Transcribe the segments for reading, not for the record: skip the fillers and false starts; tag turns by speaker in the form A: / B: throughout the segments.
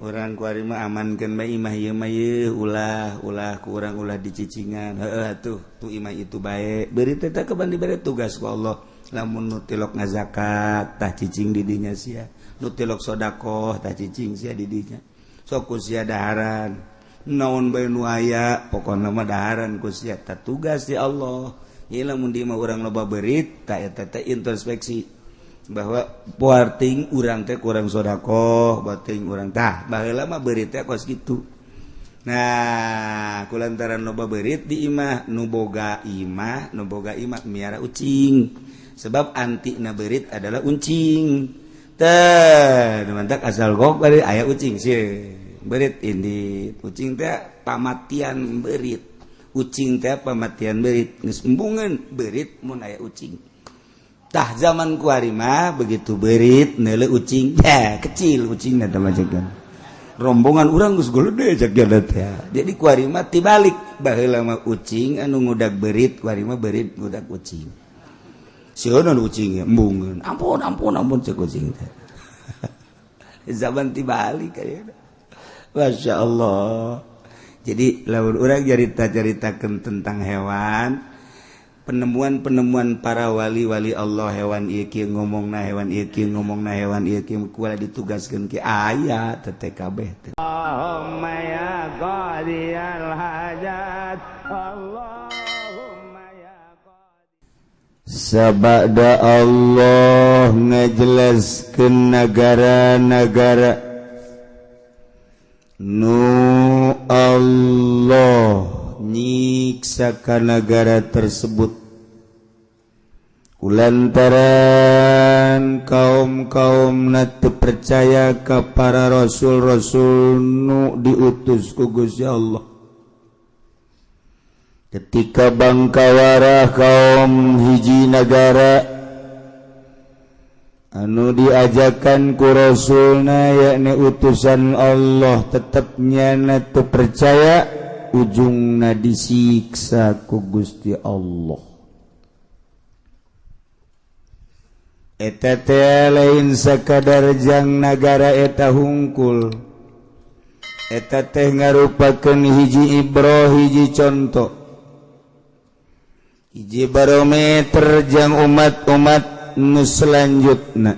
A: orang kuarima amankan bae imah ieu mah ulah kurang ulah dicicingan tuh imah itu baik beri teh keban diberi tugas ku Allah lamun nu tilok ngazakat tah cicing di dinya sia nu tilok sedekah tah cicing sia di dinya sok ku sia daharan naon bae nu aya pokona mah daharan ku sia tah tugas di Allah ieu lamun di mah urang loba beurit tah eta teh introspeksi bahwa puarting urang teh kurang sedekah bating urang tah baheula mah beurit teh kos kitu. Nah kulantaran loba beurit di imah nu boga imah miara ucing sebab antina beurit adalah uncing teh mantak asal gok bari aya ucing sih beurit indit ucing teh pamatian beurit ucing teh pamatian beurit geus embungeun beurit mun aya ucing tah zaman kuarima begitu beurit neuleuh ucing kecil ucingna teh macegan rombongan urang geus geuleudeh cek jadat teh jadi kuarima tibalik baheula mah ucing anu ngudag beurit kuarima beurit ngudag ucing sieun ucing embungeun ampun cek ucing teh zaman tibalik aya Masya Allah jadi lamun urang carita-caritakeun tentang hewan penemuan para wali-wali Allah hewan ieu kieu ngomongna hewan ieu kieu ngomongna hewan ieu kieu kuala ditugaskeun ki aya teh kabeh teh Allahumma ya qadiyal hajat Allahumma ya qadi sabada Allah ngajelaskeun negara-negara nu Allah nyiksa ka negara tersebut kulantaran kaum-kaum teu percaya ka para rasul-rasul nu diutus ku Gusti Allah ketika bangkawarah kaum hiji negara anu diajakan ku rasulna yakni utusan Allah tetepnya teu percaya ujungna disiksa ku Gusti Allah eta teh lain sakadar jang nagara eta hungkul eta teh ngarupakeun hiji ibrah hiji contoh hiji barometer jang umat-umat nu selanjutna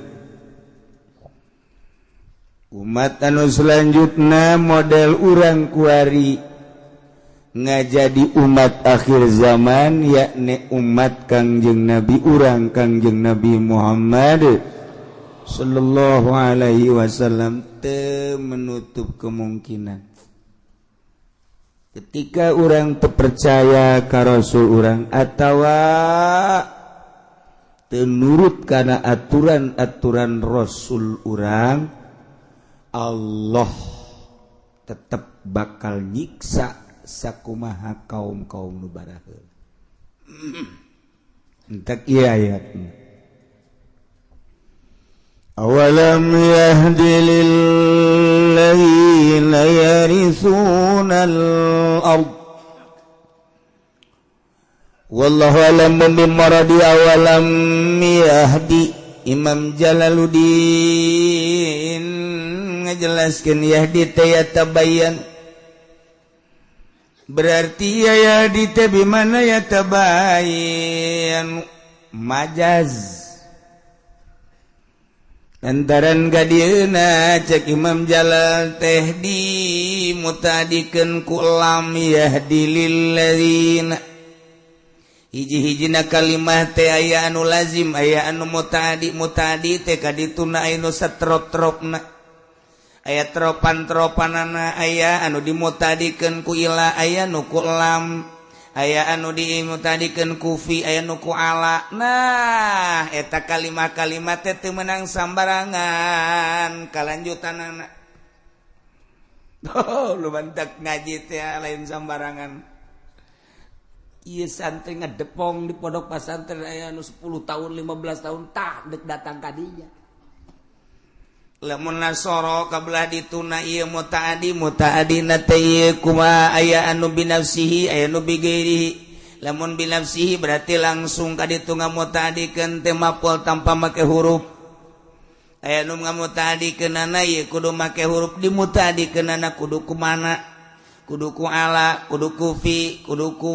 A: umat anu selanjutna model urang kuari ngajadi umat akhir zaman yakni umat Kangjeng Nabi urang Kangjeng Nabi Muhammad sallallahu alaihi wasallam teu menutup kemungkinan ketika urang teu percaya ka rasul urang atawa teu nurut kana aturan-aturan rasul urang Allah tetap bakal nyiksa sakumaha kaum-kaum nu baraheul entek ieu ayatna awalam yahdi lil ladzina yarithuna al-ard wallahu alam bimaradi awalam yahdi Imam Jalaluddin ngajelaskeun yahdi teh tabayyan berarti ya di teh mana ya tabayan majaz antaran gadieuna cek Imam Jalal teh di mutadikeun ku lam yahdi lil ladzina hiji-hijina kalimah teh aya anu lazim aya anu mutadi teh kadituna anu satrop-tropna aya tropan-tropanana aya anu dimutadikeun ku ila aya nu ku lam aya anu dimutadikeun ku fi aya nu ku ala nah eta kalimah-kalimah teh teu meunang sambarangan kalanjutanana lu bantak ngaji teh lain sambarangan ieu santri ngadepong di pondok pasantren aya anu 10 tahun 15 tahun tah dek datang ka dinya lamun nasoro kabelah dituna ieu mutaadina teh ieu kumaha aya anu binafsihi aya anu bigairihi lamun binafsihi berarti langsung ka ditu ngamutaadikeun teh maf'ul tanpa make huruf aya nu ngamutadikeunana ieu kudu make huruf dimutadikeunana kudu kumana kudu ku ala kudu ku fi kudu ku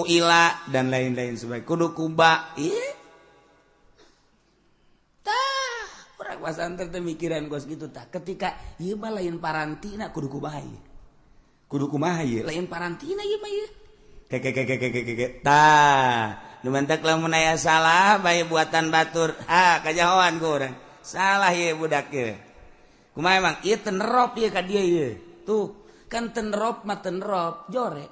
A: ila dan lain-lain sebagainya kudu ku ba ieu tah urang pasanter teh mikiran kos kitu tah ketika ieu mah lain parantina kudu kumaha ieu kudu kumaha ieu lain parantina ieu mah ieu tah nu mentek lamun aya salah bae buatan batur kajahoan ku urang salah ieu budak ieu kumaha emang ieu teu nerop ieu ka dieu ieu tuh kan teu nerop mah teu nerop jore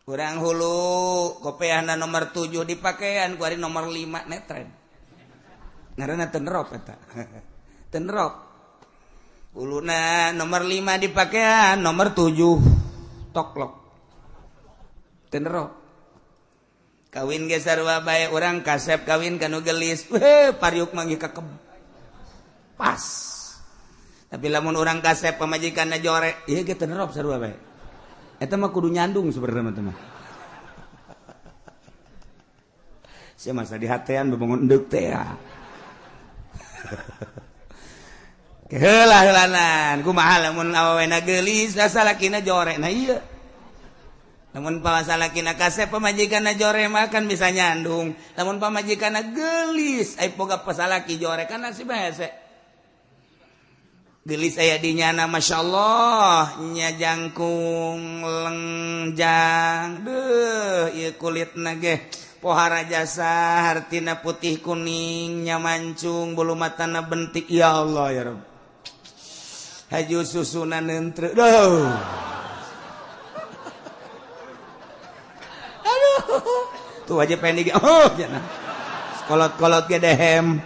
A: urang hulu kopeahna nomor 7 dipakean ku ari nomor 5 netren ngaranna teu nerop eta teu nerop uluna nomor 5 dipakean nomor 7 toklok teu nerop kawin ge sarua bae urang kasep kawin kanu gelis pariuk manggi kakeb pas tapi lamun urang kasep pamajikanna jore ieu ge teu nerop sarua bae eta mah kudu nyandung sebenarnya mah sia masa di hatean bebangun endeup teh ya heula-heulanan kumaha lamun awawena geulis asa lakina jore nah ieu lamun pamasalakina kasep pamajikanna jore mah kan bisa nyandung lamun pamajikanna geulis ai boga pasalaki jore kan nasib hese geulis aya dinyana masyaallah nya jangkung lengjang deuh ieu kulitna ge pohara jasa hartina putih kuning nya mancung bulu matana bentik ya Allah ya Rabb haju susuna neuntreu duh tuh aja pengen oh jangan kolot-kolot ge dehem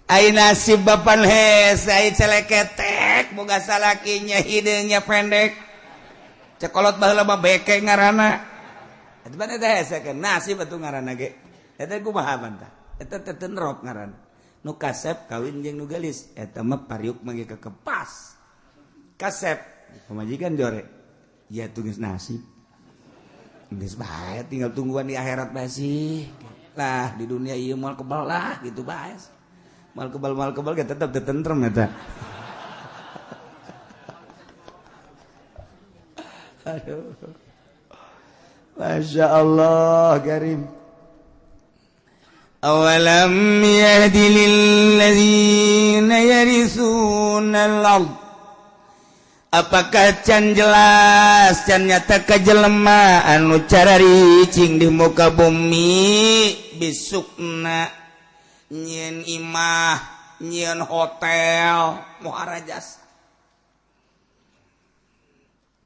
A: ai nasib bapan hes ai celeketek boga salakinya hidungnya pendek cekolot baheula mah beke ngaranna eta mah eta hese kan nasib atuh ngaranna ge eta kumaha bantah eta teh teu nerop ngaranna nu kasep kawin jeung nu gelis eta mah pariuk mah ge kekepas kasep pamajikan jore ya tugas nasib geus bae tinggal tungguan di akhirat bae sih lah di dunia ieu moal kebal lah gitu bae moal kebal ge tetep teu tentrem eta aduh Masya Allah karim awalam yahdi lilladzina yarithuna al-ard apakah can jelas can nyata ka jelema anu cararicing di muka bumi bisukna nyieun imah nyieun hotel muharajas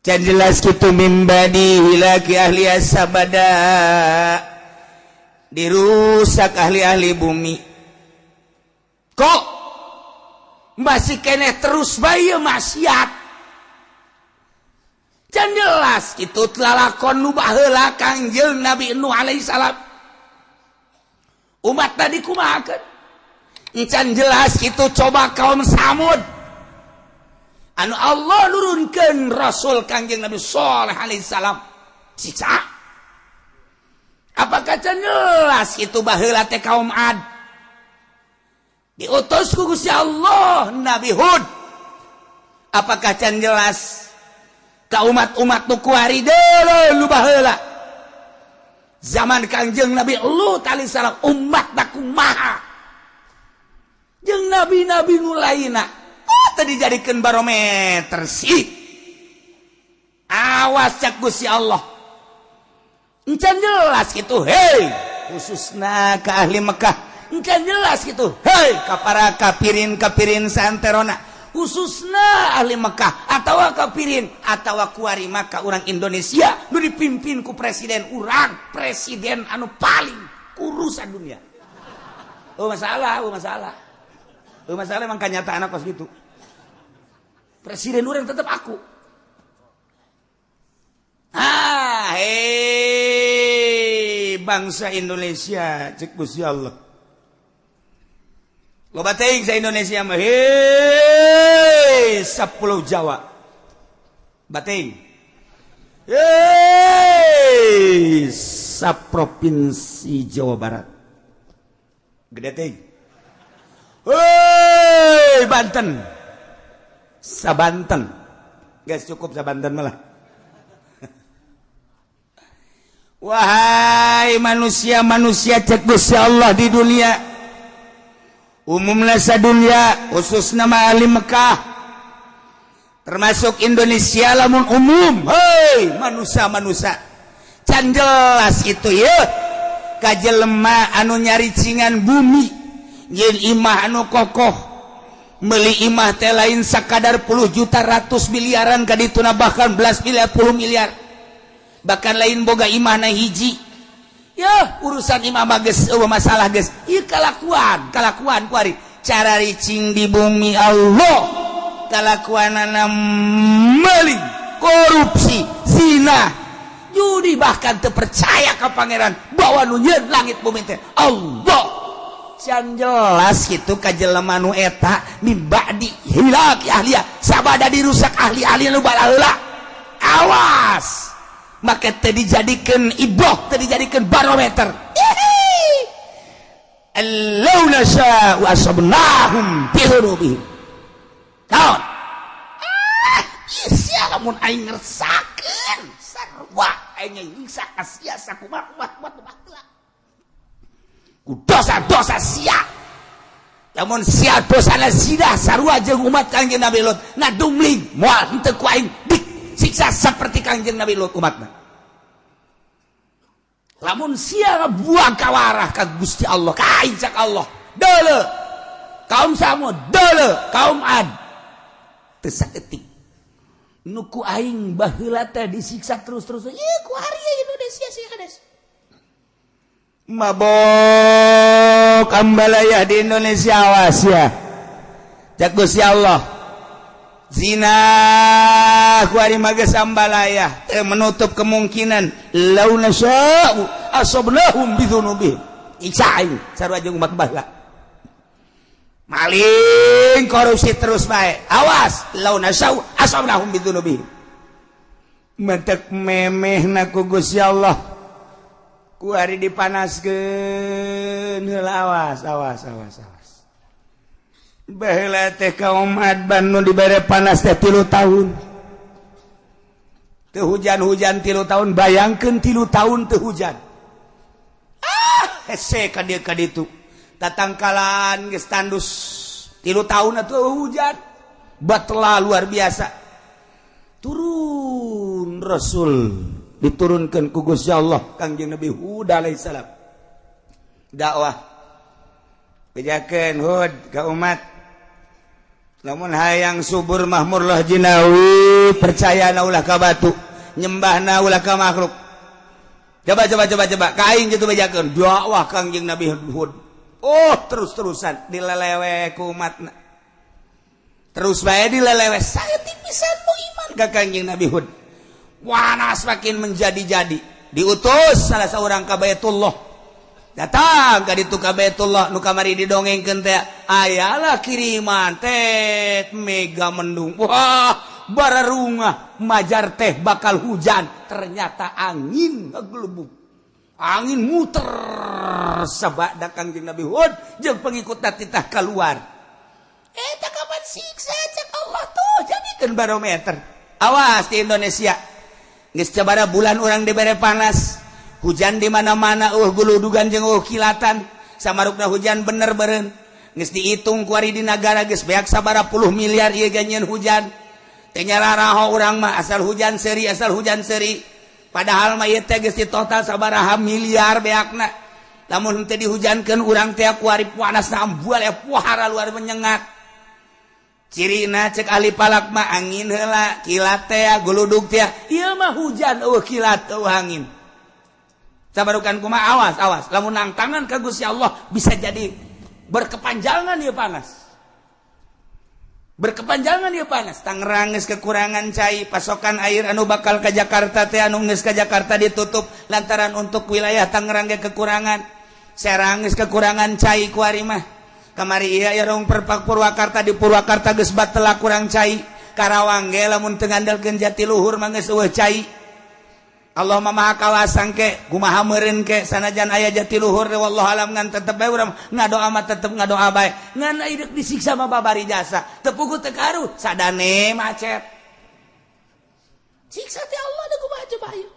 A: can jelas kitu mimbadi hilaki ahli asabada dirusak ahli-ahli bumi kok masih keneh terus bae maksiat can jelas kitu lalakon nu baheula Kangjeng Nabi Nuh alaihi salam umat tadi kumahakeun can jelas kitu coba kaum Samud anu Allah nurunkeun Rasul Kangjeng Nabi Shalih alaihi salam siksa apakah can jelas kitu baheula teh kaum Ad diutus ku Gusti Allah Nabi Hud apakah can jelas ka umat-umat nu kuari deuleu lu baheula zaman Kangjeng Nabi Lut alaihi salam umat da kumaha jeung nabi-nabi nu lainna teu dijadikeun barometer sih awas cak Gusti Allah encan jelas kitu hei khususna ka ahli Mekah encan jelas kitu hei ka para kafirin santerona khususna ahli Mekah atawa kafirin atawa kuari maka orang Indonesia nu dipimpin ku presiden urang presiden anu paling urusan dunia masalah emang kenyataan kos gitu presiden urang tetap aku hei bangsa Indonesia cek Gusti Allah loba teuing sa Indonesia mah hei 10 Jawa bating hei sa provinsi Jawa Barat gede teh. Hei Banten, sabanten, guys cukup sabanten malah. Wahai manusia-manusia cek Gusti Allah di dunia, umumna sadunya, khusus nama ahli Mekah, termasuk Indonesia lamun umum. Hei manusia-manusia, can jelas itu ya, kajelema anu nyari cingan bumi, yen imah anu kokoh, meuli imah teh lain sakadar puluh juta ratus miliaran kadituna bahkan belas miliar puluh miliar. Bahkan lain boga imah na hiji ya urusan imah bagus masalah guys ieu kalakuan kuari cara ricing di bumi Allah kalakuanana meuli korupsi zina judi bahkan teu percaya ka pangeran bahwa nu nyieun langit bumi teh Allah can jelas kitu ka jelema nu eta min ba'di hilaki ahliya sabada dirusak ahli-ahli nu balaheula awas maka tadi dijadikan iboh, tadi dijadikan barometer. Allau nasya'u asabnahum bihurubihim. Naon? Sia lamun aing ngersakeun sarua aing nyiksa ka sia sakumaha ku dosa-dosa sia. Lamun sia dosana zina sarua jeung umat Kangjeng Nabi Lut nadungling moal henteu ku aing siksa seperti Kangjeng Nabi Lut umatna. Lamun sia buang kawarah ka Gusti Allah, ka ajak Allah. Deuleu kaum Samud, deuleu kaum Ad. Teu saeutik. Nu ku aing baheula teh disiksa terus-terus. Ieu ku hari Indonesia sia kades. Mabok ambalaya di Indonesia awas ya. Jak Gusti Allah. Zina kuari maga sambalaya menutup kemungkinan lau nasya'u asabnahum bidzunubihim iksain sarua jeung umat baheula maling korupsi terus bae awas lau nasya'u asabnahum bidzunubihim mentek memehna ku Gusti Allah kuari dipanaskeun heula awas baheula teh kaum Adban nu dibere panas teh 3 tahun. Teu hujan-hujan 3 tahun, bayangkeun 3 tahun teu hujan. Hese ka dieu ka ditu. Tatangkalan geus tandus 3 tahun atuh hujan. Batla luar biasa. Turun Rasul diturunkeun ku Gusti Allah Kangjeng Nabi Hud alaihissalam. Dakwah. Bejakeun Hud ka umat lamun hayang subur mahmur lah jinawi percaya na ulah ka batu nyembah na ulah ka makhluk coba kaing gitu bejakeun dakwah Kangjeng Nabi Hud terus-terusan dilelewe ku umatna terus bae dilelewe saeutik pisan nu iman ka Kangjeng Nabi Hud panas makin menjadi-jadi diutus salah seorang ka Baitullah datang ka ditu ka Baitullah nu kamari didongengkeun teh ayalah kiriman teh mega mendung wah bararungah majar teh bakal hujan ternyata angin ngeglebuk angin muter sabada Kangjeng Nabi Hud jeung pengikutna titah keluar eta kapan siksa cek Allah tuh jadikeun barometer awas di Indonesia geus sabaraha bulan urang dibere panas hujan di mana-mana guludugan jeung kilatan samarukna hujan bener beureun geus dihitung ku ari di nagara geus beak sabaraha puluh miliar ieu ganyeun hujan teh nyararaho urang mah asal hujan seuri padahal mah ieu teh geus total sabaraha miliar beakna lamun teu dihujankeun urang teh ku ari panasna ambual pohara luar menyengat cirina cek ahli palak mah angin heula kilat teh guludug teh ieu mah hujan kilat angin sabarukan kumaha awas lamun nang tangan ka Gusti Allah bisa jadi berkepanjangan ieu panas Tangerang geus kekurangan cai pasokan air anu bakal ka Jakarta teh anu geus ka Jakarta ditutup lantaran untuk wilayah Tangerang ge kekurangan Serang geus kekurangan cai ku ari mah kamari ieu rong Perpak Purwakarta di Purwakarta geus batela kurang cai Karawang ge lamun teu ngandalkeun Jatiluhur mah geus eueuh cai Allah maha kawasan ke kumaha meureun ke sanajan aya jati luhur wallahu alam ngan tetep bae urang ngadoa mah tetep ngadoa bae ngan ieu disiksa mah babari jasa teu puguh teu karu sadane macet siksa ti Allah da kumaha coba ayo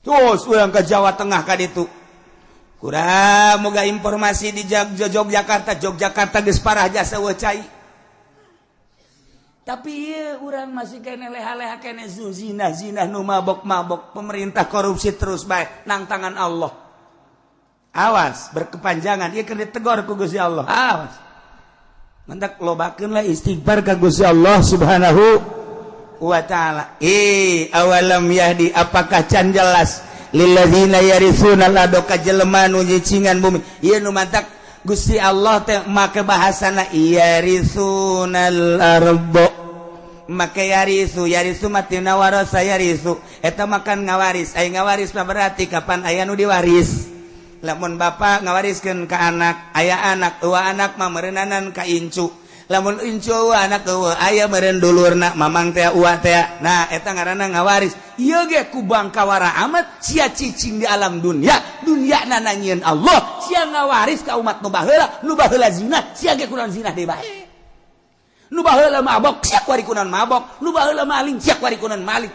A: terus urang ka Jawa Tengah ka ditu kurang moga informasi di Yogyakarta geus parah jasa wecai tapi urang masih kene leha-leha kene zina nu mabok pemerintah korupsi terus bae nang tangan Allah awas berkepanjangan ieu keur ditegor ku Gusti Allah awas mendak lobakeun lah istighfar ka Gusti Allah Subhanahu wa taala awalam yahdi apakah can jelas lilladzina yarithuna ladok jelema nu nyicingan bumi ieu nu mantak Gusti Allah teh make bahasana yarisunal ardo make yarisu matina warasa yarisu eta makan ngawaris aya ngawaris mah berarti kapan aya nu diwaris lamun bapa ngawariskeun ka anak aya anak eueuh anak mah meureunanan ka incu lamun incu eueuh anak eueuh aya meureun dulurna mamang teh uwa teh nah eta ngaranna ngawaris ieu ge ku bangkawara amat sia cicing di alam dunia nanangieun Allah sia ngawaris ka umat nu baheula zina sia ge kunaon zina deui bae nu baheula mabok sia kuari kunaon mabok nu baheula maling sia kuari kunaon maling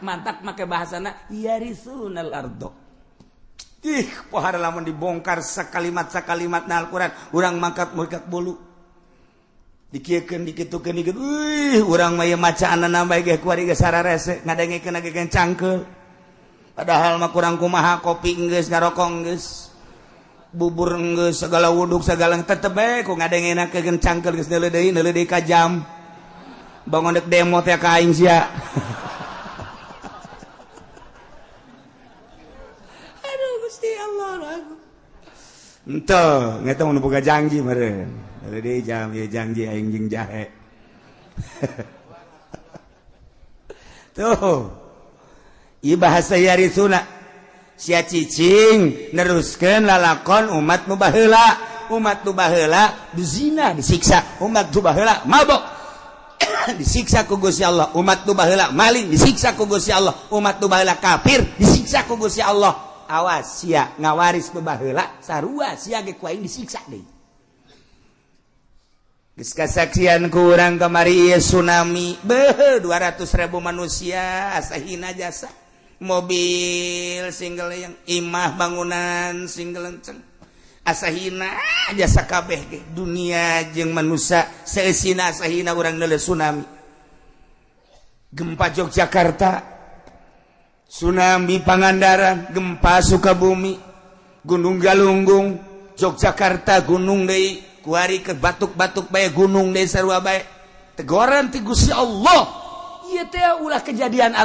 A: mantap make bahasana yarisunal ardo pohara lamun dibongkar sakalimat na Al-Qur'an urang mangkat bulu dikiekeun dikitukeun urang mah ieu macaanna bae ge kuari ge sararese ngadengikeun ge cangkeul padahal mah kurang kumaha kopi geus ngarokok geus bubur geus segala wuduk segala tetep bae ku ngadengenakeun cangkeul geus neuleuh deui ka jam bangun dek demo teh ka aing sia aduh Gusti Allah lagu ento ngeta mun boga janji meureun neuleuh deui jam ieu janji aing jeung jahe tuh ieu bahasa yarisuna sia cicing neruskeun lalakon umat nu baheula zina disiksa umat nu baheula mabok disiksa ku Gusti Allah umat nu baheula maling disiksa ku Gusti Allah umat nu baheula kafir disiksa ku Gusti Allah awas sia ngawaris nu baheula sarua sia ge ku aing disiksa deui geus kasaksian ku urang kamari ieu tsunami beuh 200.000 manusia asahina jasa mobil single yang imah bangunan single lenceng asahina jasa kabeh ge dunia jeung manusia seusina asahina urang neuleuh tsunami gempa Yogyakarta tsunami Pangandaran gempa Sukabumi Gunung Galunggung Yogyakarta gunung deui kuari ke batuk-batuk bae gunung deui sarua bae teguran ti Gusti Allah ieu teh ulah kejadian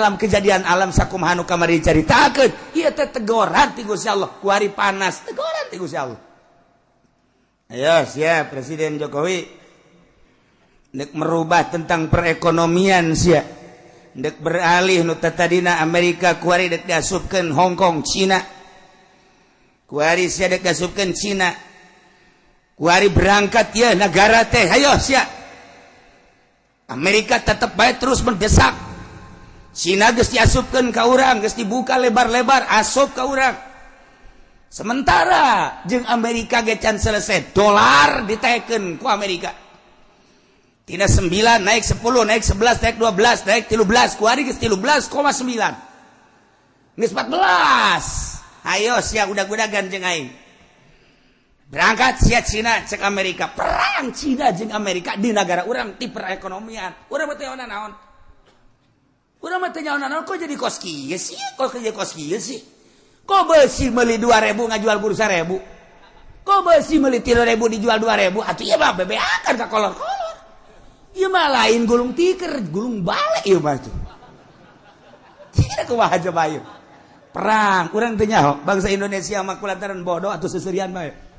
A: alam sakumaha nu kamari dicaritakeun ieu teh teguran ti Gusti Allah kuari panas teguran ti Gusti Allah ayo sia Presiden Jokowi dek merubah tentang perekonomian sia dek beralih nu tadina Amerika kuari dek diasupkeun Hong Kong Cina kuari sia dek diasupkeun Cina kuari berangkat ya negara teh ayo sia Amerika tetap baik terus mendesak Cina geus diasupkeun ka urang geus dibuka lebar-lebar asup ka urang sementara jeung Amerika ge can selesai dolar ditaekeun ku Amerika tina 9 naik 10 naik 11 naik 12 naik 13 kuari geus 13,9 geus 14 ayo sia udag-udagan jeung aing berangkat sia Cina cek Amerika perang Cina jeung Amerika di negara urang ti perekonomian urang mah teh naon urang mah teh naon kok jadi kos kieu sih kok jadi kos kieu sih kok beusi meuli 2.000 ngajual buru 1.000 kok beusi meuli 3.000 dijual 2.000 atuh ieu mah bebeakan ka kolor-kolor ieu mah lain gulung tiker gulung bale ieu mah tuh tidak kumaha coba ieu perang urang teh nyaho bangsa Indonesia mah kulantaran bodoh atuh seuseurean mah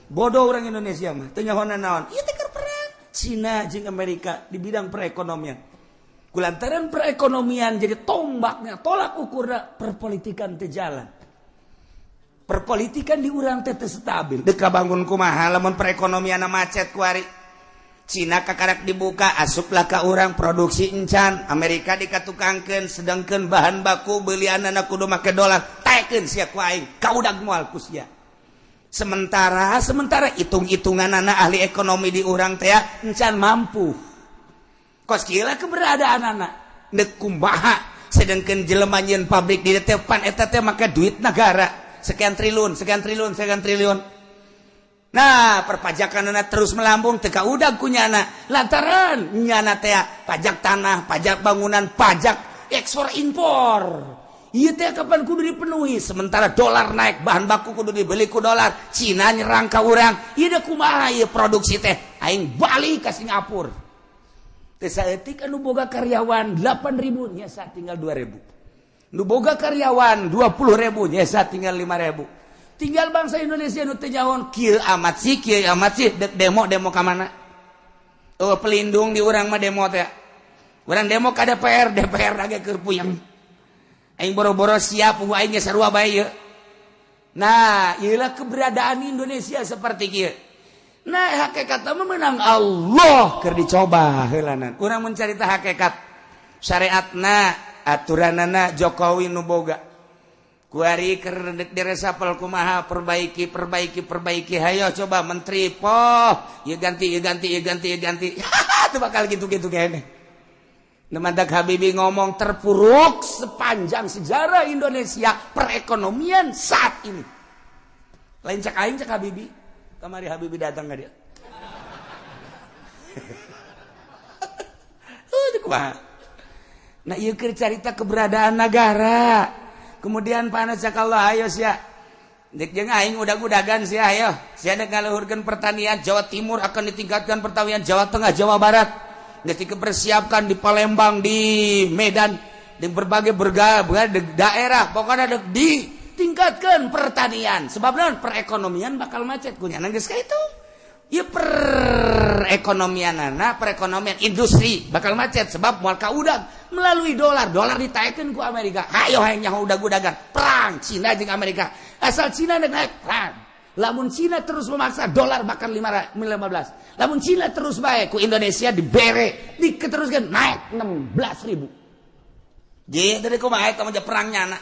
A: bodoh orang Indonesia mah teu nyahoana naon ieu teh keur perang Cina jeung Amerika di bidang perekonomian kulantaran perekonomian jadi tombaknya tolak ukurna perpolitikan teh jalan perpolitikan di urang teh teu stabil deuk kabangun kumaha lamun perekonomianna macet kuari Cina kakarak dibuka asuplah ke orang produksi encan Amerika dikatukangkeun sedangkan bahan baku belianana kudu make dolar taekeun sia ku aing kaudag moal ku sia sementara hitung-hitungan anak ahli ekonomi di urang teh encan mampu kos kieu keberadaan anak neuk kumaha sedangkan jelema nyeun pabrik di depan eta teh make duit negara sekian triliun. Nah perpajakan anak terus melambung teka udah kunyana lantaran nyana teh pajak tanah, pajak bangunan, pajak ekspor impor. Iya teh kapan kudu dipenuhi sementara dolar naik bahan baku kudu dibeli ku dolar. Cina nyerang ka urang, ieu kumaha ieu produksi teh aing balik ka Singapura. Teh saeutik anu boga karyawan 8.000 nya tinggal 2.000. Nu boga karyawan 20.000 nya tinggal 5.000. Tinggal bangsa Indonesia nu teu nyahoan kieu amat sih demo ka mana? Oh pelindung di urang mah demo teh. Urang demo ka DPR lagi keur puyeng. Aing boro-boro siap aing geus sarua bae ieu. Nah, ieulah keberadaan Indonesia seperti kieu. Nah, hakikatna menang Allah keur dicoba heulanan. Urang mencari teh hakikat syariatna, aturanana Jokowi nu boga. Kuari keur diresapel kumaha perbaiki hayo coba menteri poh ieu ganti itu bakal gitu-gitu kene nemandak Habibie ngomong terpuruk sepanjang sejarah Indonesia perekonomian saat ini lain cak aing cak Habibie kamari Habibie datang ka dia kumaha nah ieu keur carita keberadaan negara. Kemudian panas sakallah ayo sia. Dik jeung aing udag-udagan sia ayo. Sia dek ngaluhurkeun pertanian Jawa Timur akan ditingkatkan pertanian Jawa Tengah, Jawa Barat. Geus dipersiapkan di Palembang, di Medan, di berbagai daerah. Pokoknya ditingkatkan pertanian. Sebab naon perekonomian bakal macet kunyana geus ka itu. Ieu perekonomian industri bakal macet sebab moal kaudag melalui dolar ditaekeun ku Amerika. Hayo hayang nyaho udag-udagan perang Cina jeung Amerika. Asal Cina naik perang. Lamun Cina terus memaksa dolar bakal 15. Lamun Cina terus bae ku Indonesia dibere diketeruskeun naik 16.000. Jadi dari kumaha eta mah perang nyana.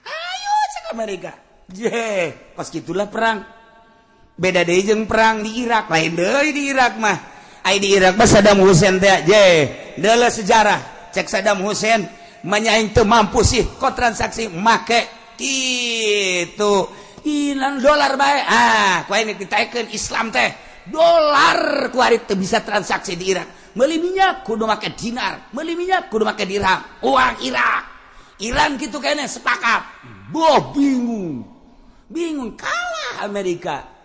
A: Ayo cek Amerika. Pas gitulah perang. Beda deui jeung perang di Irak, lain deui di Irak mah. Ai di Irak mah Saddam Hussein teh deuleu sejarah. Cek Saddam Hussein manyaing teu mampu sih ko transaksi make kitu. Ilang dolar bae. Ku ini ditaekeun Islam teh. Dolar ku ari teu bisa transaksi di Irak. Meuli minyak kudu make dinar, meuli minyak kudu make dirham. Uang Irak. Iran kitu kene sepakat. Boh bingung kalah Amerika.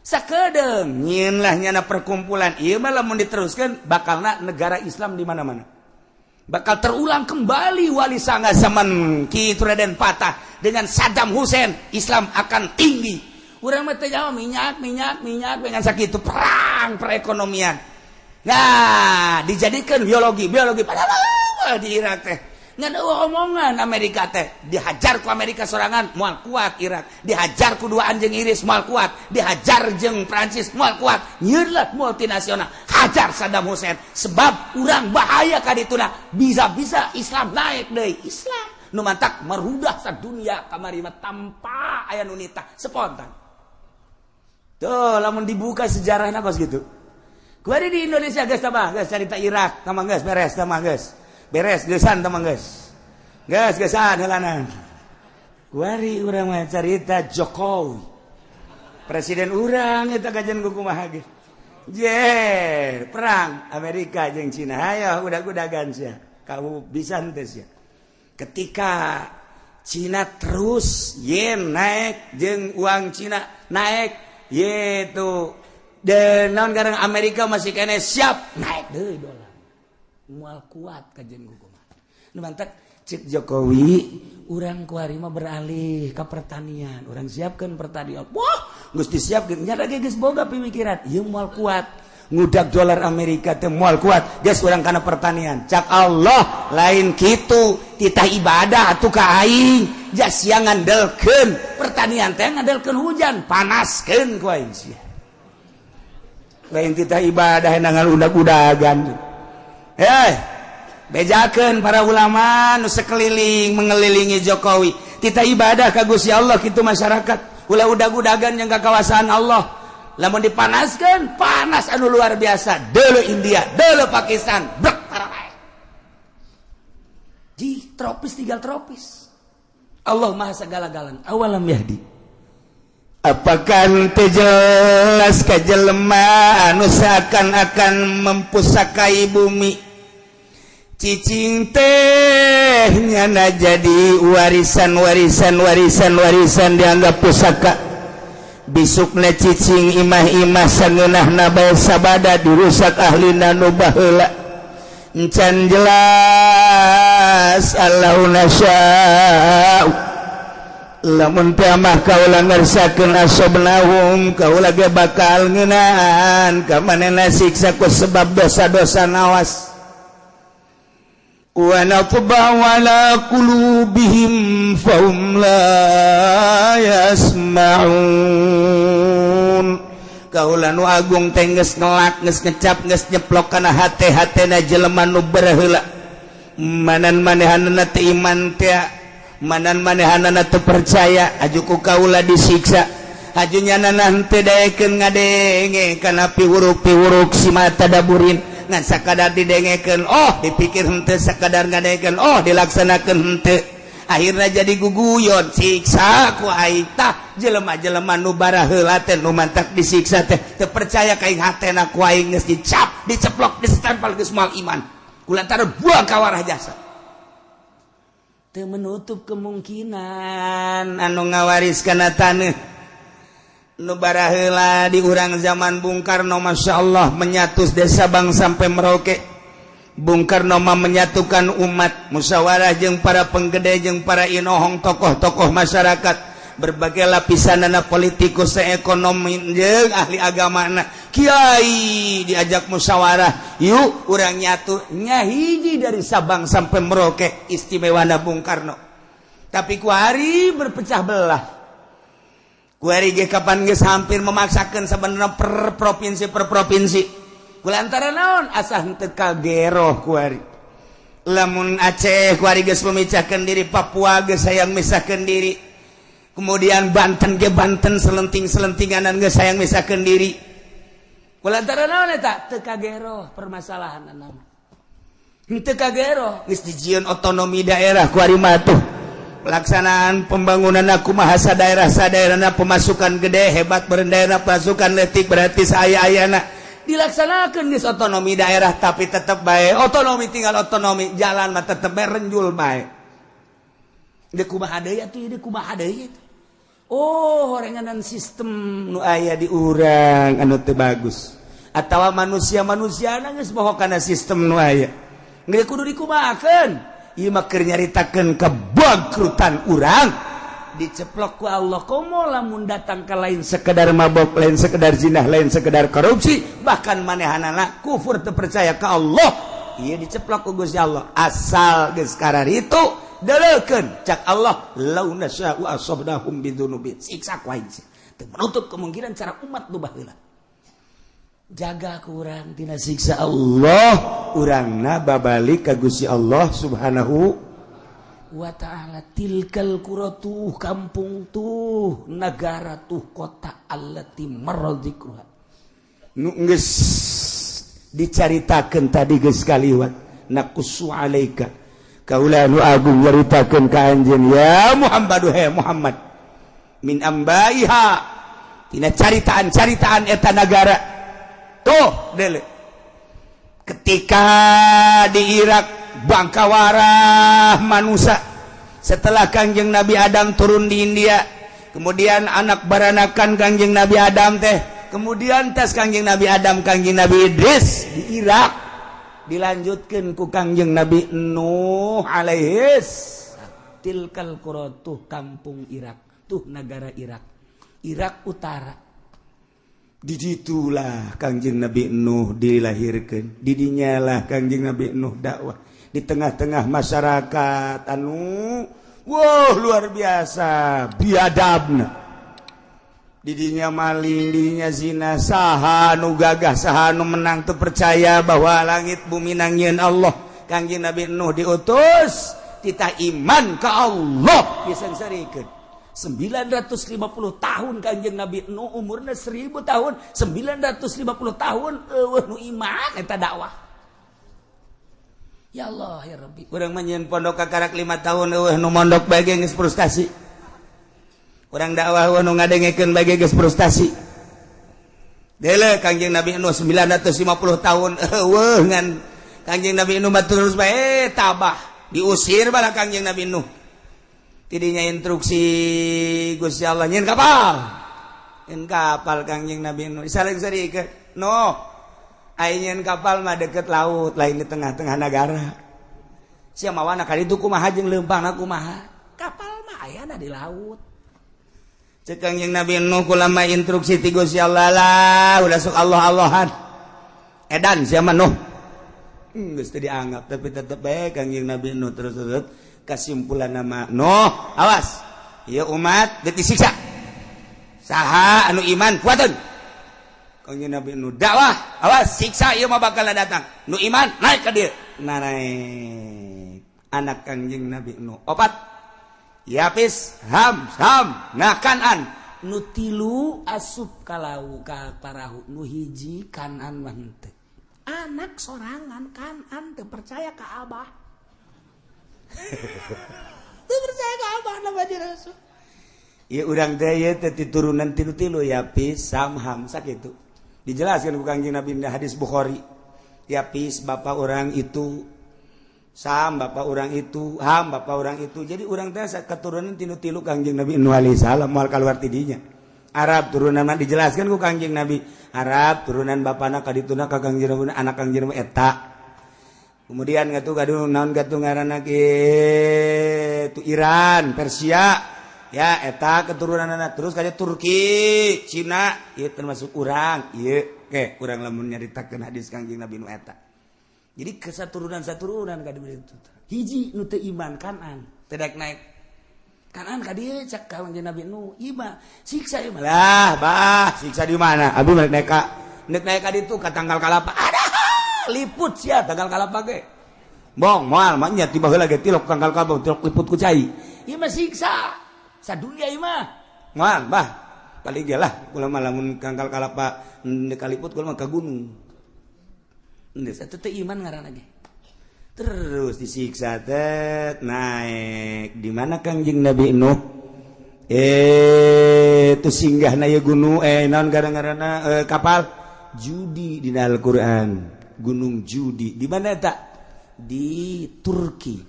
A: Sakedeung nyieun lah nyana perkumpulan ieu mah lamun diteruskeun bakalna negara Islam di mana-mana. Bakal terulang kembali wali sanga zaman kitu Raden Patah dengan Saddam Hussein, Islam akan tinggi. Urang mah teh nyaho minyak dengan sakitu perang perekonomian. Nah, dijadikan biologi padahal di Irak teh ngan omongan Amerika teh dihajar ku Amerika sorangan moal kuat Irak, dihajar ku dua anjing iris moal kuat, dihajar jeung Prancis moal kuat, nyeulat multinasional hajar Saddam Hussein sebab urang bahaya ka dituna bisa-bisa Islam naik deui. Islam nu mantak merudah sadunya kamari mah tanpa aya nu nitah spontan. Tuh lamun dibuka sejarahna kos gitu. Kuari di Indonesia geus tambah geus carita Irak tamang geus beres tamang geus. Beres geusan tamang geus. Geusan heulanan. Kuari urang mah carita Jokowi. Presiden urang eta kajen kumaha ge. Perang Amerika jeung Cina. Hayo udag-udagan sia. Kamu bisa teh sia. Ketika Cina terus yen naik jeung uang Cina naik yaitu dan naon garang Amerika masih kene siap naik deui dolar. Moal kuat kajen kumaha. Nu mantak cik Jokowi urang kuari mah beralih ka pertanian. Urang siapkeun pertanian. Wah, geus disiapkeun nya lagi geus boga pemikiran. Ieu moal kuat. Ngudag dolar Amerika teh moal kuat. Geus urang kana pertanian. Cak Allah lain kitu titah ibadah atuh ka aing. Jas sia ngandelkeun pertanian teh ngandelkeun hujan, panaskeun ku aing sia. lain kita ibadah nangan udag-udagan. Bejakeun para ulama nu sekeliling mengelilingi Jokowi. Kita ibadah ka Gusti Allah kitu masyarakat. Ulah udag-udagan yang ka kawasan Allah. Lamun dipanaskeun, panas anu luar biasa. Deuleu India, deuleu Pakistan, brek tarawae. Di tropis tinggal tropis. Allah Maha segala-galanya. Awalam yahdi. Apakah teu jelas ka jelema anu seakan-akan mempusakai bumi? Cicing teh nyana jadi warisan dianggap pusaka. Bisukna cicing imah-imah sangeunahna bae sabada dirusak ahlina nu baheula. Encan jelas Allahuna sya'u. Lamun teh mah kaula ngersakeun asobnahum kaula ge bakal ngeunaan ka manehna siksa ku sebab dosa-dosa nawas. Wa natba'u ala qulubihim fahum la yasma'un. Kaula nu agung teh geus ngelak geus ngecap geus nyeplok kana hate-hatena jelema nu berheula. Manan manehanna teu iman teh manan manehanana teu percaya ajuku kaula disiksa ajunya nanah teu daekeun ngadenge kana piwuruk-piwuruk si mata daburin ngan sakadar didengekeun dipikir henteu sakadar ngadengekeun dilaksanakeun henteu akhirna jadi guguyon siksa ku aitah jelema-jelema nu baraheula teh nu mantak disiksa teh teu percaya ka hatena ku aing geus dicap diceplok distempel geus moal iman kulantaran buang ka warah jasa. Menutup kemungkinan anu ngawariskan tanah nu baraheula di urang zaman Bung Karno Masya Allah menyatus desa Bang sampai Merauke. Bung Karno mah menyatukan umat musyawarah jeung para penggede jeung para inohong tokoh-tokoh masyarakat berbagai lapisanana politikus ekonomi jeung ahli agamana kiai diajak musyawarah yuk urang nyatu nya hiji dari Sabang sampai Merauke istimewana Bung Karno tapi ku hari berpecah belah ku hari ge kapan geus hampir memaksakeun sabenerna per provinsi kulantaran naon asah henteu kageroh ku hari lamun Aceh ku hari geus memecahkeun diri Papua geus hayang misahkeun diri kemudian Banten ge Banten selenting-selentinganan geus hayang misahkeun diri kulantaran naon eta teu kagero permasalahanna henteu kagero geus dijieun otonomi daerah ku ari mah tuh pelaksanaan pembangunan kumaha sadaerah-sadaerahna pemasukan gede hebat berendaerah pasukan letik berarti saaya-ayana dilaksanakeun geus otonomi daerah tapi tetep bae otonomi tinggal otonomi jalan mah tetep bae renjul bae deuk kumaha deui atuh deuk kumaha deui horenganan sistem nu aya di urang anu teu bagus atawa manusia-manusiana geus moho kana sistem nu aya geus kudu dikumahakeun ieu mah keur nyaritakeun kabangkrutan urang diceplok ku Allah komo lamun datang ka lain sekedar mabok lain sekedar zinah lain sekedar korupsi bahkan manehanana kufur teu percaya ka Allah ieu diceplok ku Gusti Allah asal geus kararitu dalekeun cak Allah launa sya'u asabnahum bidzunubin siksa ku aing teu menutup kemungkinan cara umat nu baheula jaga ku urang tina siksa Allah urangna babalik ka Gusti Allah subhanahu wa ta'ala tilkal quratu kampung tuh negara tuh kota allati maradzikruha nu geus dicaritakeun tadi geus kaliwat naqussu alaika kaula nu agung nyaritakeun ka anjeun ya Muhammad Muhammad min ambaiha tina caritaan-caritaan eta negara tuh dele ketika di Irak bangkawarah manusia setelah Kangjeng Nabi Adam turun di India kemudian anak baranakan Kangjeng Nabi Adam teh kemudian tes Kangjeng Nabi Adam Kangjeng Nabi Idris di Irak dilanjutkan ku Kangjeng Nabi Nuh alaihis tilkal qura tuh kampung Irak tuh negara Irak utara di situlah Kangjeng Nabi Nuh dilahirkan didinya lah Kangjeng Nabi Nuh dakwah di tengah-tengah masyarakat anu luar biasa biadabna didinya maling, didinya zina, saha nu gagah, saha nu menang teu percaya bahwa langit bumi nangieun Allah. Kangjeng Nabi Nuh diutus kita iman ka Allah pisan sarikeun. 950 tahun Kangjeng Nabi Nuh umurna 1000 tahun, 950 tahun eueuh nu iman eta dakwah. Ya Allah ya Rabbi, urang mah nyeun pondok kakarak 5 tahun eueuh nu mondok bae geus frustasi. Urang dakwah eueuh nu ngadengekeun bae geus frustasi. Deuleu Kangjeng Nabi Nuh 950 tahun eueuh ngan Kangjeng Nabi Nuh terus bae tabah diusir bala Kangjeng Nabi Nuh. Tidinya instruksi Gusti Allah nyeun kapal. Nyeun kapal Kangjeng Nabi Nuh. Sareng-sarikeun. No. Ai nyeun kapal mah deket laut, lain di tengah-tengah negara. Sia mawana ka ditu kumaha jeung leumpangna kumaha? Kapal mah ayana di laut. Cek Kangjeng Nabi Nuh kulama instruksi ti Gusti Allah lah, udah sok Allah-Allahan. Edan sia mah Nuh. Geus teu dianggap tapi tetep bae Kangjeng Nabi Nuh terus kesimpulan nama Nuh awas ieu umat geus disiksa saha anu iman kuateun Kangjeng Nabi Nuh dakwah awas siksa ieu mah bakal datang nu iman naik ka dieu naik anak Kangjeng Nabi Nuh opat Yapis Ham Sam nah Kanan nu tilu asup ka laut ka parahu nu hiji Kanan mah henteu anak sorangan Kanan teu percaya ka Abah. Teu percaya ka Abah nama di Rasul. Ieu urang teh ieu teh turunan tilu-tilu Yapis, Sam, Ham sakitu. Dijelaskeun ku Kangjeng Nabi di hadis Bukhari. Yapis bapak orang itu, Sam bapak orang itu, Ham bapak orang itu. Jadi urang teh keturunan tilu-tilu Kangjeng Nabi Nuh alaihi salam moal kaluar ti dinya. Arab turunan mah dijelaskan ku Kangjeng Nabi. Arab turunan bapana kadituna ka Kangjeng Nabi anak Kangjeng Nabi eta. Kemudian gatu gaduh naon gatu ngaranna kitu Iran, Persia. Ya eta keturunanna terus ka Turki, Cina, ieu termasuk urang. Ieu ke urang lamun nyaritakeun hadis Kangjeng Nabi nu eta. Jadi kesaturunan-saturunan ka ditu. Hiji nu teu iman Kanan, teu daek naik. Kanan ka dieu cak Kangjeng Nabi Nuh, ieu mah siksa ieu mah. Lah, bah, siksa di mana? Abi naik ka ditu ka tanggal kalapa. Ada liput sia tanggal kalapa ge. Bong, moal mah nya tiba heula ge tilok tanggal kalapa tilok liput ku cai. Ieu mah siksa. Sadunya ieu mah. Moal, bah. Paling ge lah kula mah lamun tanggal kalapa kaliput kula mah ka gunung. Geus atuh teu iman ngaranna ge. Terus disiksa teh naik di mana Kangjeng Nabi Nuh tu singgah na ye gunung naon gara-garana kapal judi di Al-Qur'an gunung judi di mana eta di Turki.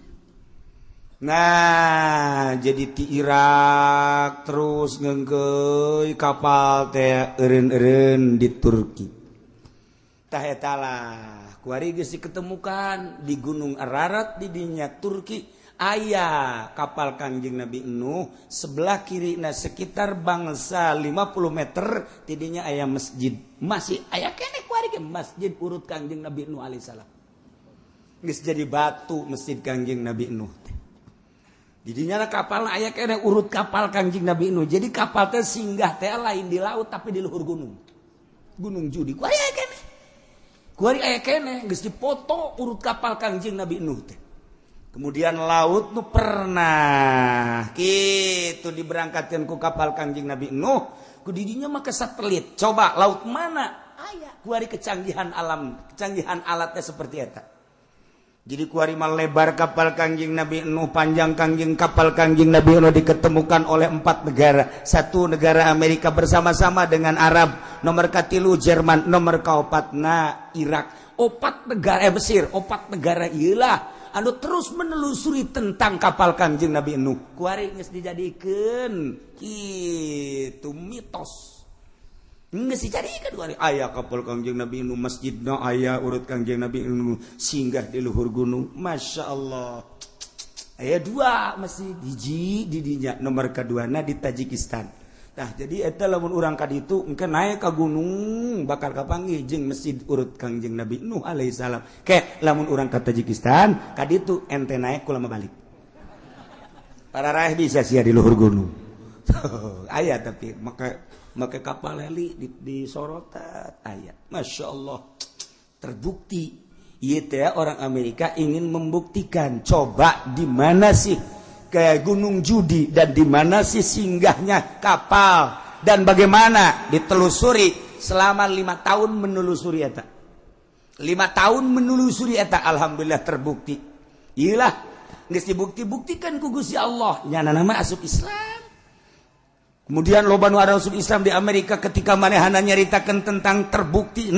A: Nah jadi ti Irak terus ngeungkeun kapal teh eureun-eureun di Turki tah eta lah kuari geus diketemukan di Gunung Ararat di dinya Turki aya kapal Kangjeng Nabi Nuh sebelah kirina sekitar bangsa 50 meter di dinya aya masjid masih aya keneh kuari ge masjid urut Kangjeng Nabi Nuh alaihi salam geus jadi batu masjid Kangjeng Nabi Nuh di dinya kapal aya keneh urut kapal Kangjeng Nabi Nuh jadi kapal teh singgah teh lain di laut tapi di luhur gunung judi kuari aya keneh kuari aya keneh geus dipoto urut kapal Kangjeng Nabi Nuh teh. Kemudian laut nu pernah kitu diberangkatkeun ku kapal Kangjeng Nabi Nuh ku didinya mah ke satelit. Coba laut mana? Aya kuari kecanggihan alam, kecanggihan alatnya seperti eta. Jadi kuari mah lebar kapal Kangjeng Nabi Nuh, panjang kapal Kangjeng Nabi Nuh diketemukan oleh 4 negara. 1 negara Amerika bersama-sama dengan Arab, nomor katilu Jerman, nomor kaopatna Irak. 4 negara Mesir, 4 negara ieulah anu terus menelusuri tentang kapal Kangjeng Nabi Nuh. Kuari geus dijadikeun kitu mitos. Geus dijadikeun kuari aya kapal Kangjeng Nabi Nuh masjidna aya urut Kangjeng Nabi Nuh singgah di luhur gunung. Masyaallah. Aya 2 masjid hiji di dinya nomor kaduana di Tajikistan. Nah, jadi eta lamun urang ka ditu engke naik ka gunung bakal kapanggih jeung masjid urut Kangjeng Nabi Nuh alaihi salam. Ke lamun urang ka Tajikistan ka ditu ente naik kula mah balik. Para raih bisa sia di luhur gunung. Aya tapi maka make kapal heli di sorotan aya. Masya Allah, terbukti ieu teh orang Amerika ingin membuktikan coba di mana sih kayak Gunung Judi dan di mana sih singgahnya kapal dan bagaimana ditelusuri selama 5 tahun menelusuri eta. 5 tahun menelusuri eta, alhamdulillah terbukti. Iyalah geus dibukti-buktikan ku Gusti Allah nya nama asup Islam. Kemudian loba nu asup Islam di Amerika ketika manehana nyaritakeun tentang terbukti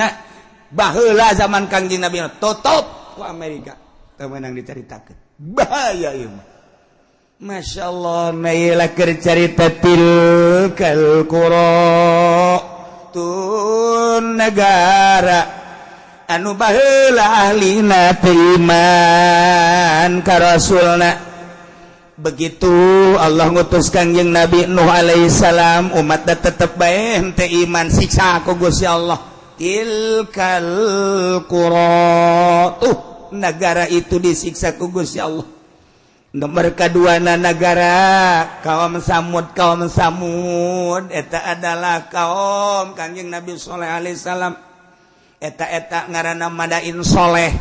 A: baheula zaman Kangjeng Nabi tutup ku Amerika teu meunang dicaritakeun. Bahaya ieu mah. Masyaallah nailah keur carita tilkal qura tun negara anu baheula ahlina iman ka rasulna. Begitu Allah ngutus Kangjeng Nabi Nuh alaihi salam, umat da tetep bae henteu iman, siksa ku Gusti Allah. Tilkal qura, negara itu disiksa ku Gusti Allah. Nomor keduana negara kaum Samud eta adalah kaum Kangjeng Nabi sallallahu alaihi salam. Eta ngaranna Madain Soleh.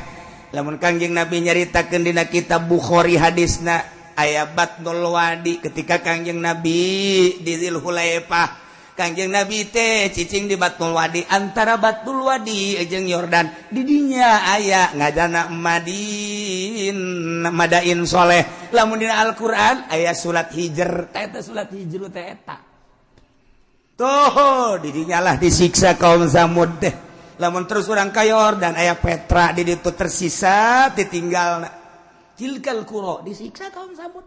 A: Lamun Kangjeng Nabi nyaritakeun dina kitab Bukhari hadisna aya Batnul Wadi ketika Kangjeng Nabi di Zulhulaifah. Kangjeng Nabi teh cicing di Batnul Wadi, antara Batnul Wadi jeung Yordan di dinya aya ngaranna Madain Soleh. Lamun dina Al-Qur'an aya surat Hijr, eta surat Hijr teh eta. Tuh di dinya lah disiksa kaum Samud teh. Lamun terus urang ka Yordan aya Petra di ditu tersisa ditinggalna. Tilkal qura disiksa kaum Samud.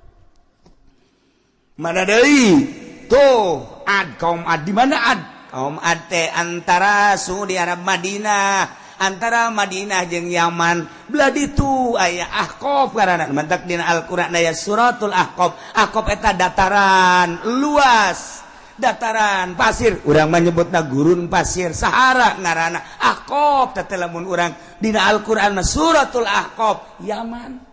A: Mana deui? Tuh Ad, kaum Ad. Di mana Ad? Kaum Ad teh antara di Arab Madinah, antara Madinah jeung Yaman. Belah ditu aya Ahqaf karana mantak dina Al-Qur'an aya suratul Ahqaf. Ahqaf eta dataran luas. Dataran pasir, urang menyebutna gurun pasir, Sahara ngaranna Ahqaf. Teh lamun urang dina Al-Qur'an suratul Ahqaf, Yaman.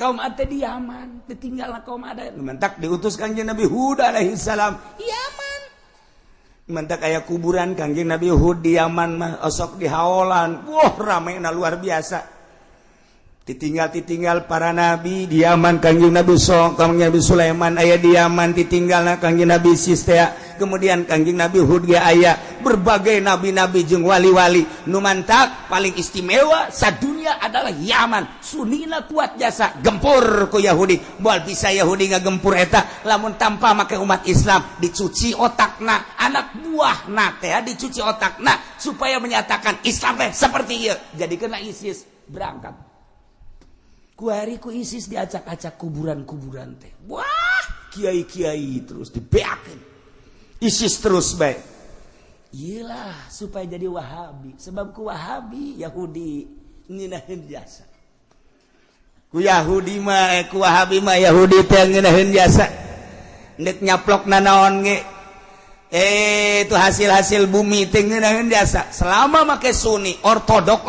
A: Kaum Ad di Yaman, ditinggalna kaum Ad. Mantak diutus Kangjeng Nabi Hud alaihi salam, Yaman. Mantak aya kuburan Kangjeng Nabi Hud di Yaman mah osok di haolan. Wah, ramena luar biasa. Ditinggal para nabi di Yaman. Kangjeng Nabi Kangjeng Nabi Sulaiman aya di Yaman, ditinggalna Kangjeng Nabi Sistea. Kemudian Kangjeng Nabi Hud ge aya berbagai nabi-nabi jeung wali-wali. Nu mantak paling istimewa sadunya adalah Yaman. Sunina kuat jasa gempur ku Yahudi. Moal bisa Yahudi ngagempur eta lamun tanpa make umat Islam dicuci otakna, anak buahna teh dicuci otakna supaya menyatakan Islam teh seperti ieu. Jadikeun ISIS berangkat. Kuari ku ISIS diacak-acak kuburan-kuburan teh. Wah, kiai-kiai terus dibeakeun. ISIS terus bae. Iyalah supaya jadi Wahabi. Sebab ku Wahabi Yahudi ngeunaheun jasa. Ku Yahudi mah ku Wahabi mah Yahudi teh ngeunaheun jasa. Nek nyaplokna naon ge itu hasil-hasil bumi teh ngeunaheun jasa. Selama make Sunni, ortodok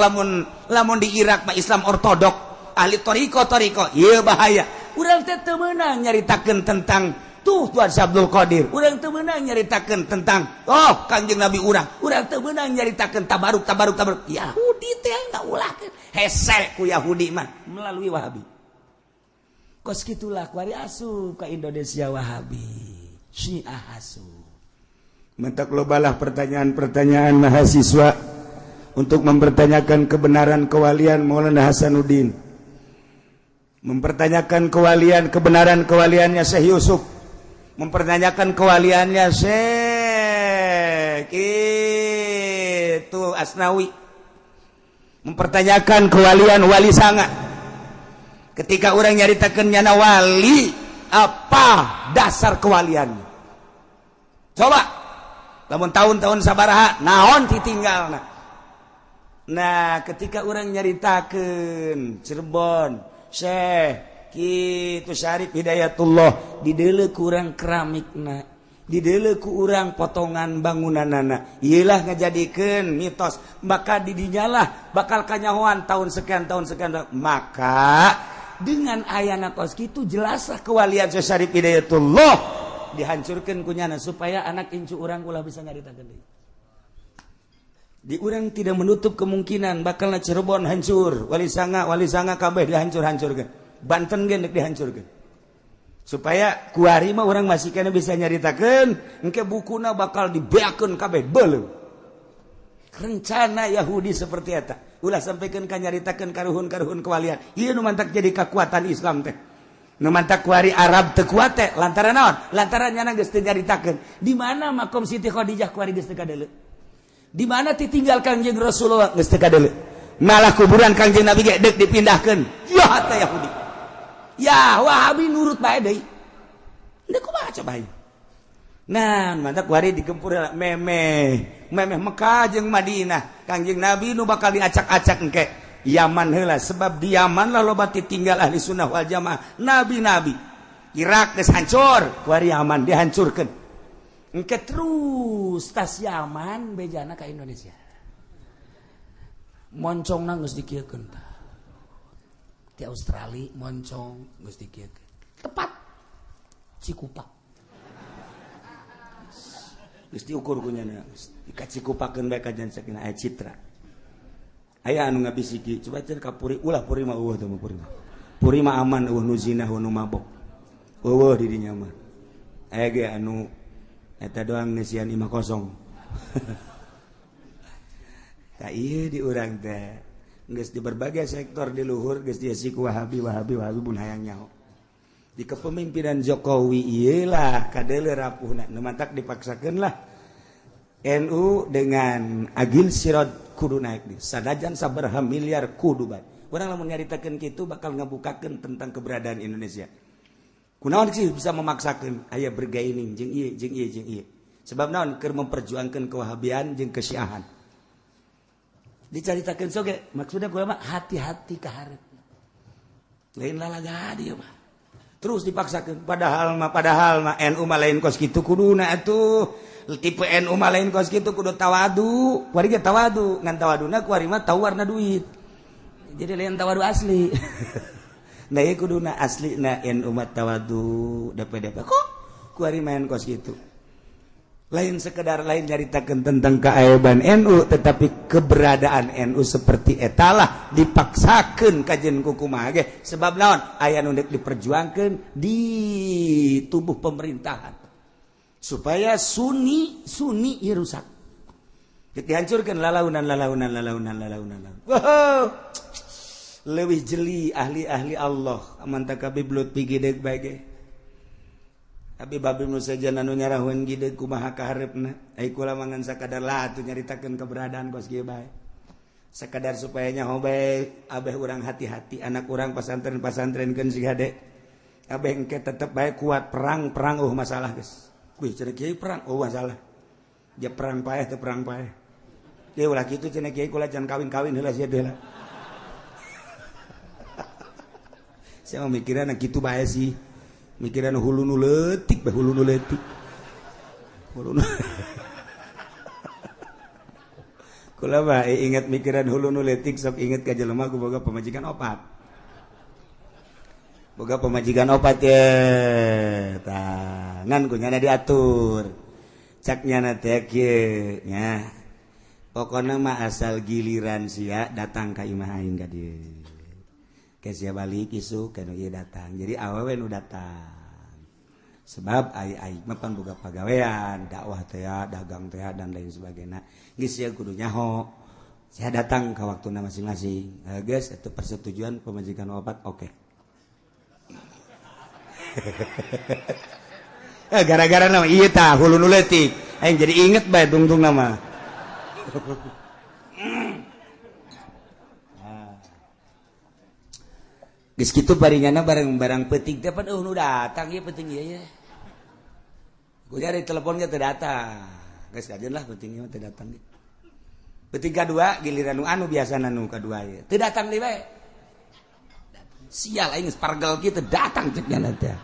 A: lamun di Irak mah Islam ortodok. Ahli toriko iya bahaya. Urang teh teu meunang nyaritakeun tentang tuh Tuan Abdul Qadir. Urang teu meunang nyaritakeun tentang Kangjeng Nabi urang teu meunang nyaritakeun tabaruk. Yahudi teh ngaulahkeun hese ku Yahudi mah melalui Wahabi. Kos kitulah kuari asup ka Indonesia Wahabi, Syiah asup. Mentak lobalah pertanyaan-pertanyaan mahasiswa untuk mempertanyakan kebenaran kewalian Maulana Hasanuddin. Mempertanyakan kebenaran kewaliannya Syekh Yusuf, mempertanyakan kewaliannya Syekh itu Asnawi, mempertanyakan kewalian Wali Sanga. Ketika orang nyaritakeun nyana wali, apa dasar kewaliannya? Coba, lamun tahun-tahun sabaraha naon ditinggalna. Nah, ketika orang nyaritakeun Cirebon Syekh kitu Syarif Hidayatullah dideuleu ku urang keramikna, dideuleu ku urang potongan bangunanana. Ieulah ngajadikeun mitos, maka di dinyalah bakal kanyahoan tahun sekian. Maka dengan ayana kos kitu jelaslah kewalian Syekh Syarif Hidayatullah dihancurkan kunyana supaya anak incu urang ulah bisa ngaritakeun deui. Di urang tidak menutup kemungkinan bakalna Cirebon hancur, Wali Sanga kabeh dihancur-hancurkeun. Banten ge deuk dihancurkeun. Supaya kuari mah urang masih kana bisa nyaritakeun, engke bukuna bakal dibeakeun kabeh beuleuh. Rencana Yahudi seperti eta. Ulah sampaikan ka nyaritakeun karuhun-karuhun kewalian. Ieu nu mantak jadi kekuatan Islam teh. Nu mantak kuari Arab teu kuat teh lantaran naon? Lantaran nyana geus teu nyaritakeun. Di mana makom Siti Khadijah kuari geus teu kadeuleu? Di mana ditinggal Kangjeng Rasulullah geus teu kadeuleu? Malah kuburan Kangjeng Nabi ge deuk dipindahkeun. Ya teh Yahudi. Ya Wahabi nurut bae deui. Deuk kumaha coba ieu? Nah, mantak kuari digempur memeh Mekah jeung Madinah. Kangjeng Nabi nu bakal diacak-acak engke Yaman heula sebab di Yaman lah loba tinggal ahli sunnah wal jamaah nabi-nabi. Irak geus hancur, kuari Yaman dihancurkeun. Engke terus tas Yaman bejana ka Indonesia. Moncongna geus dikieukeun tah. Di Australia moncong geus dikieukeun. Tepat Cikupa. Geus diukur kunyana, dikacikupakeun bae ka jansakeun aya citra. Aya anu ngabisiki, coba cenah ka puri, ulah puri mah eueuh teh mah puri mah. Puri mah aman eueuh nu zina, eueuh nu mabok. Eueuh di dinya mah. Aya ge anu eta doang ngeusian 50. Tah ieu di urang teh geus di berbagai sektor di luhur geus dieusi ku Wahabi pun hayang nyaho. Di kepemimpinan Jokowi iyalah kadeuleu rapuhna nu mantak dipaksakeun lah NU dengan agil sirot kudu naik di sadajan sabaraha miliar kudu bae. Urang lamun nyaritakeun kitu bakal ngabukakeun tentang keberadaan Indonesia. Kunaon sih bisa memaksakeun aya bergaining jeung ieu. Sebab naon keur memperjuangkeun kewahabian jeung kesyiahan. Dicaritakeun soge maksudna kumaha hati-hati ka hareup. Lain lalaga dieu mah. Terus dipaksakan padahal mah NU mah lain kos kitu kuduna atuh tipe NU mah lain kos kitu kudu tawadu kuari ge tawadu ngan tawaduna kuari mah tawarna duit jadi lain tawadu asli nah ieu kuduna aslina NU mah tawadu DP kok kuari main kos kitu lain sekedar lain nyaritakeun tentang keaiban NU tetapi keberadaan NU seperti etalah dipaksakeun kajen ku kumaha ge sebab naon aya nu deuk diperjuangkeun di tubuh pemerintahan supaya sunni ieu rusak geus dihancurkeun lalaunan wow leuwih jeli ahli-ahli Allah amanta kabeh blut pigideg bae ge tapi babi nu saja anu nyarahun gide kumaha ka hareupna ai kula mangan sakadar lah atuh nyaritakeun keberadaan kos kieu bae sakadar supaya nyaho bae abeh urang hati-hati anak urang pasantren-pasantrenkeun si hade abeh engke tetep bae kuat perang masalah geus wih cenah kieu perang masalah dia perang paeh teu perang paeh ieu ulah kitu cenah kieu kula can kawin-kawin heula sia deula saya mikiran kitu bae sih mikiran hulu nu leutik kula mah ingat mikiran hulu nu leutik sok inget ka jelema ku boga pamajikan opat ya tangan ku nyana diatur cak nyana teh kieu nya pokona mah asal giliran sia datang ka imah aing ka dieu ke sia balik isuk kana ieu datang jadi awewe nu datang sebab ai mah pan boga pagawean dakwah teh dagang teh dan lain sebagainya geus sia kudu nyaho sia datang ka waktuna masing-masing geus eta persetujuan pamajikan opat oke gara-gara nama ieu tah hulu nu leutik aing jadi inget bae tungtung nama geus kitu paringana barang-barang peuting teh pan nu datang ieu penting ieu ya. Ku nyari telepon ge teu datang. Geus kajeun lah penting ieu teu datang ge. Peuting kadua giliran nu anu biasana nu kadua ieu. Teu datang deui bae. Sial aing pargel kieu teu datang cek nya teh.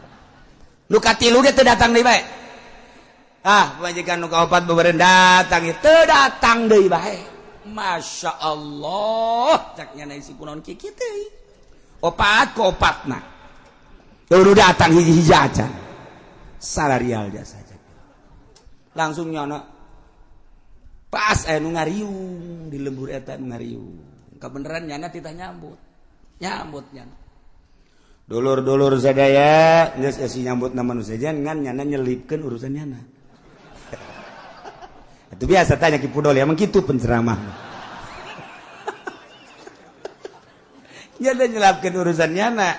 A: Nu katilu ge teu datang deui bae. Majikan nu kaopat bebereun datang ieu teu datang deui bae. Masya Allah cek nya isi kunaon kieu teh. Opat ku opatna. Baru datang hiji-hiji aja. salarial jasa langsung nyono pas nu ngariung di lembur eta nu ngariung kebeneran nyana tita nyambut nyana dulur-dulur sadaya geus esi nyambut na manusia ngan nyana nyelipkeun urusan nyana itu biasa tanya Ki Pudol ya emang kitu penceramah nyana nyelapkeun urusan nyana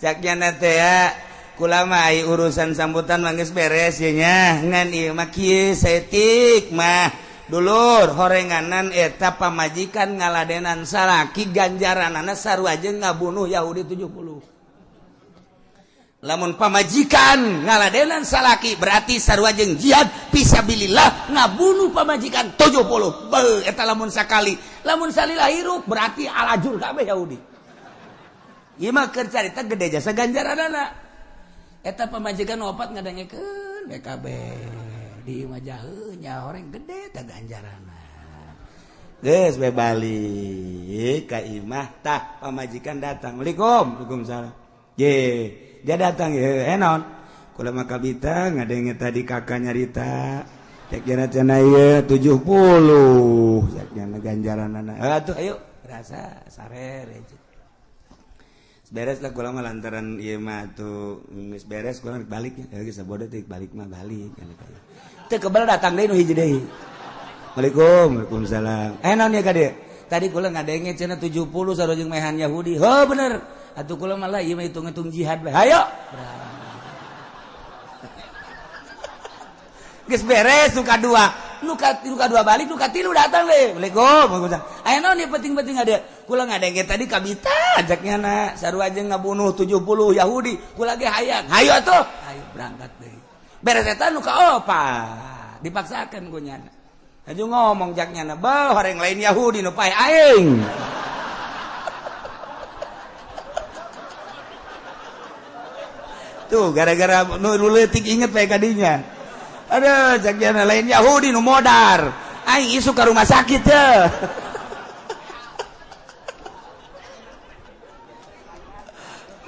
A: cak nyana teh ya kula mah urusan sambutan mah geus beres ye nya ngan ieu mah kieu saeutik mah dulur horenganan eta pamajikan ngaladenan salaki ganjaranana sarua jeung ngabunuh Yahudi 70 lamun pamajikan ngaladenan salaki berarti sarua jeung jihad fisabilillah ngabunuh pamajikan 70 beuh eta lamun sakali lamun salila hirup berarti alajur kabeh Yahudi ieu mah keur carita gede jasa ganjaranana eta pamajikan opat ngadengekeun BKB di majaheun nya horeng gede teh ganjaranna geus we balik ka imah tah pamajikan datang Assalamualaikum Waalaikumsalam ye dia datang ye naon kula mah kabita ngadenge tadi kakak nyarita cek cenah ieu 70 cek ganjaranana atuh ayo rasa sarere beres lah kula mah lantaran ieu mah tuh geus beres kula balik ya geus sabodo teh balik mah balik teu kebal datang deui nu hiji deui Waalaikumsalam naon ya kade tadi kula ngadenge cenah 70 sarua jeung mehan Yahudi heuh bener atuh kula mah lah ieu mah hitung-hitung jihad bae hayo geus beres nu kadua balik nu katilu datang deh Waalaikumsalam aya naon ieu penting-penting ada kula ngadenge tadi kabita ajaknya na sarua jeung ngabunuh 70 Yahudi kula ge hayang hayo atuh hayo berangkat deui beres eta nu kaopa dipaksakeun ku nyana aju ngomong jaknya na beuh horeng lain Yahudi nu paeh aing tuh gara-gara nu leutik inget paeh kadinya aduh jaknya lain Yahudi nu modar aing isu ka rumah sakit teh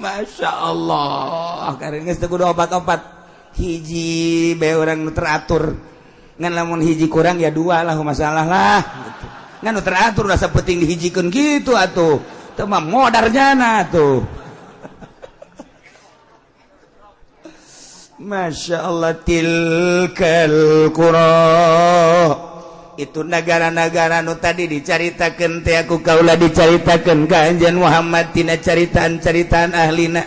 A: Masya Allah karena geus teu kudu opat-opat hiji bae urang nu teratur ngan lamun hiji kurang ya dua lah masalah lah gitu. Ngan nu teratur rasa penting dihijikeun gitu atuh teu mah modarnya na tuh Masya Allah tilkal qura itu negara-negara nu tadi dicaritakeun teh aku kaula dicaritakeun ka anjeun Muhammad tina caritaan-caritaan ahlina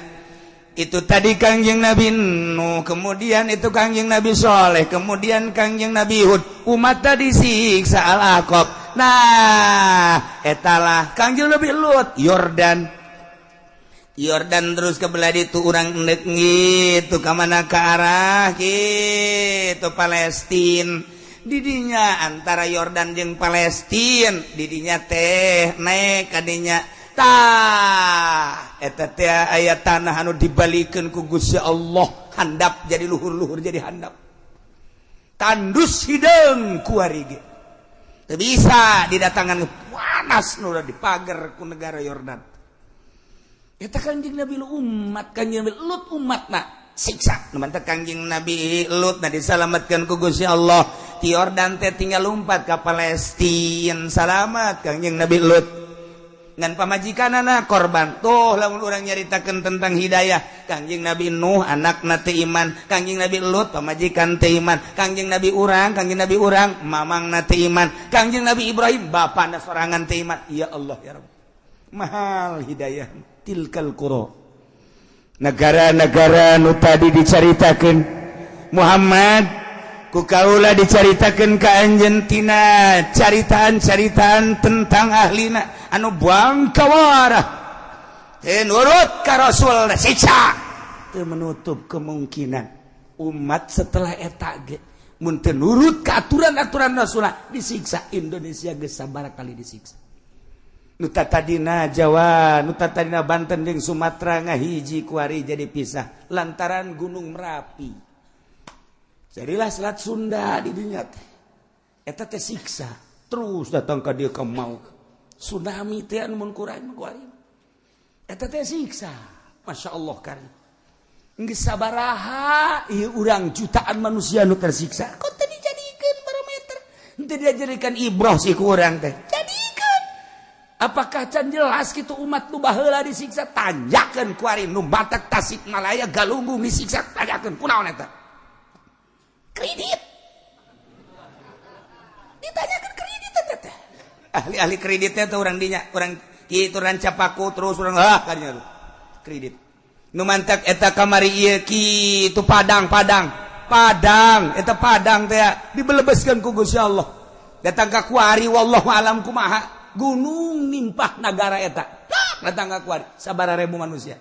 A: itu tadi Kangjeng Nabi Nuh kemudian itu Kangjeng Nabi Saleh kemudian Kangjeng Nabi Hud umat tadi siksa al-Aqab nah etalah Kangjeng Nabi Lut Yordan terus ke belah itu orang endek gitu ke mana ke arah gitu Palestina didinya antara Yordan jeung Palestina didinya teh naik kadinya tah eta teh aya tanah anu dibalikeun ku Gusti Allah handap jadi luhur-luhur jadi handap tandus hideung ku ari ge teu bisa didatangan panas nu dipager ku negara Yordan. Eta Kangjeng Nabi umat Kangjeng Nabi Lut umatna siksa mantep Kangjeng Nabi Lut na disalamatkeun ku Gusti Allah ti Yordan teh tinggal lompat ka Palestina salamat Kangjeng Nabi Lut ngan pamajikanana korban tuh lamun urang nyaritakeun tentang hidayah Kangjeng Nabi Nuh anakna teu iman Kangjeng Nabi Lut pamajikan teu iman Kangjeng Nabi urang mamangna teu iman Kangjeng Nabi Ibrahim bapana sorangan teu iman ya Allah ya Rabb mahal hidayah tilkal qura negara-negara nu tadi dicaritakeun Muhammad ku kaula dicaritakeun ka anjeun tina caritaan-caritaan tentang ahlina anu bangkawarah teu nurut ka Rasul siksa teu menutup kemungkinan umat setelah eta ge mun teu nurut ka aturan-aturan Rasulullah disiksa Indonesia geus sabaraha kali disiksa nuta tadina Jawa nuta tadina Banten jeung Sumatera ngahiji kuari jadi pisah lantaran Gunung Merapi jadilah Selat Sunda di dinya teh eta teh siksa terus datang ka dieu ka mau tsunami teh anu mun kurang kuari eta teh siksa Masya Allah karim geus sabaraha ieu urang jutaan manusia nu tersiksa kok teu dijadikeun barometer teu dijadikan ibrah si ku urang teh jadikeun apakah can jelas kitu umat nu baheula disiksa tanjakeun ku ari nu Batak Tasikmalaya Galunggung disiksa tanjakeun kunaon eta kredit ditanyakeun kredit eta teh ahli-ahli kreditnya teh urang dinya urang kitu ranca paku terus urang kadinya kredit nu mantak eta kamari ieu kitu Padang eta Padang teh dibelebeskeun ku Gusti Allah datang ka kuari wallahu alam kumaha gunung nimpah nagara eta datang ka kuari sabaraha ribu manusia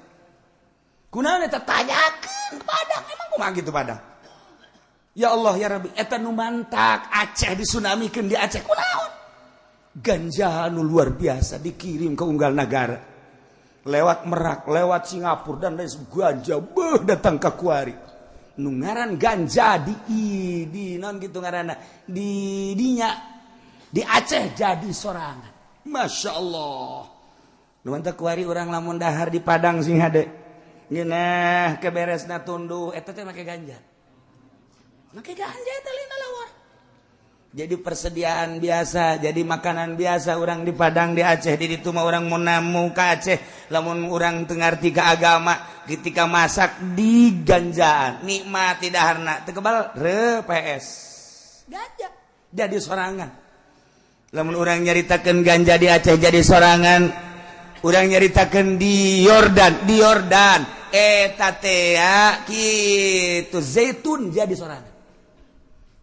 A: kunaon eta tanyakeun Padang emang kumaha gitu Padang ya Allah ya Rabbi eta nu mantak Aceh disunamikeun di Aceh kunaon ganja nu luar biasa dikirim ke unggal negara lewat Merak, lewat Singapura dan lain ganja datang ke kuari. Nu ngaran ganja di non gitu ngaranna di dinya di Aceh jadi sorangan. Masya Allah. Nu mantap kuari orang lamun dahar di Padang sing hade. Ngeunah keberesna tunduh eta teh make ganja. Make ganja eta lina lawar. Jadi persediaan biasa, jadi makanan biasa orang di Padang di Aceh di ditu mah orang mun namu ka Aceh lamun urang teu ngarti ka agama ketika masak di ganjaan nikmati daharna teu kebal PS ganja jadi sorangan lamun urang nyaritakeun ganja di Aceh jadi sorangan urang nyaritakeun di Yordan eta teh kitu zaitun jadi sorangan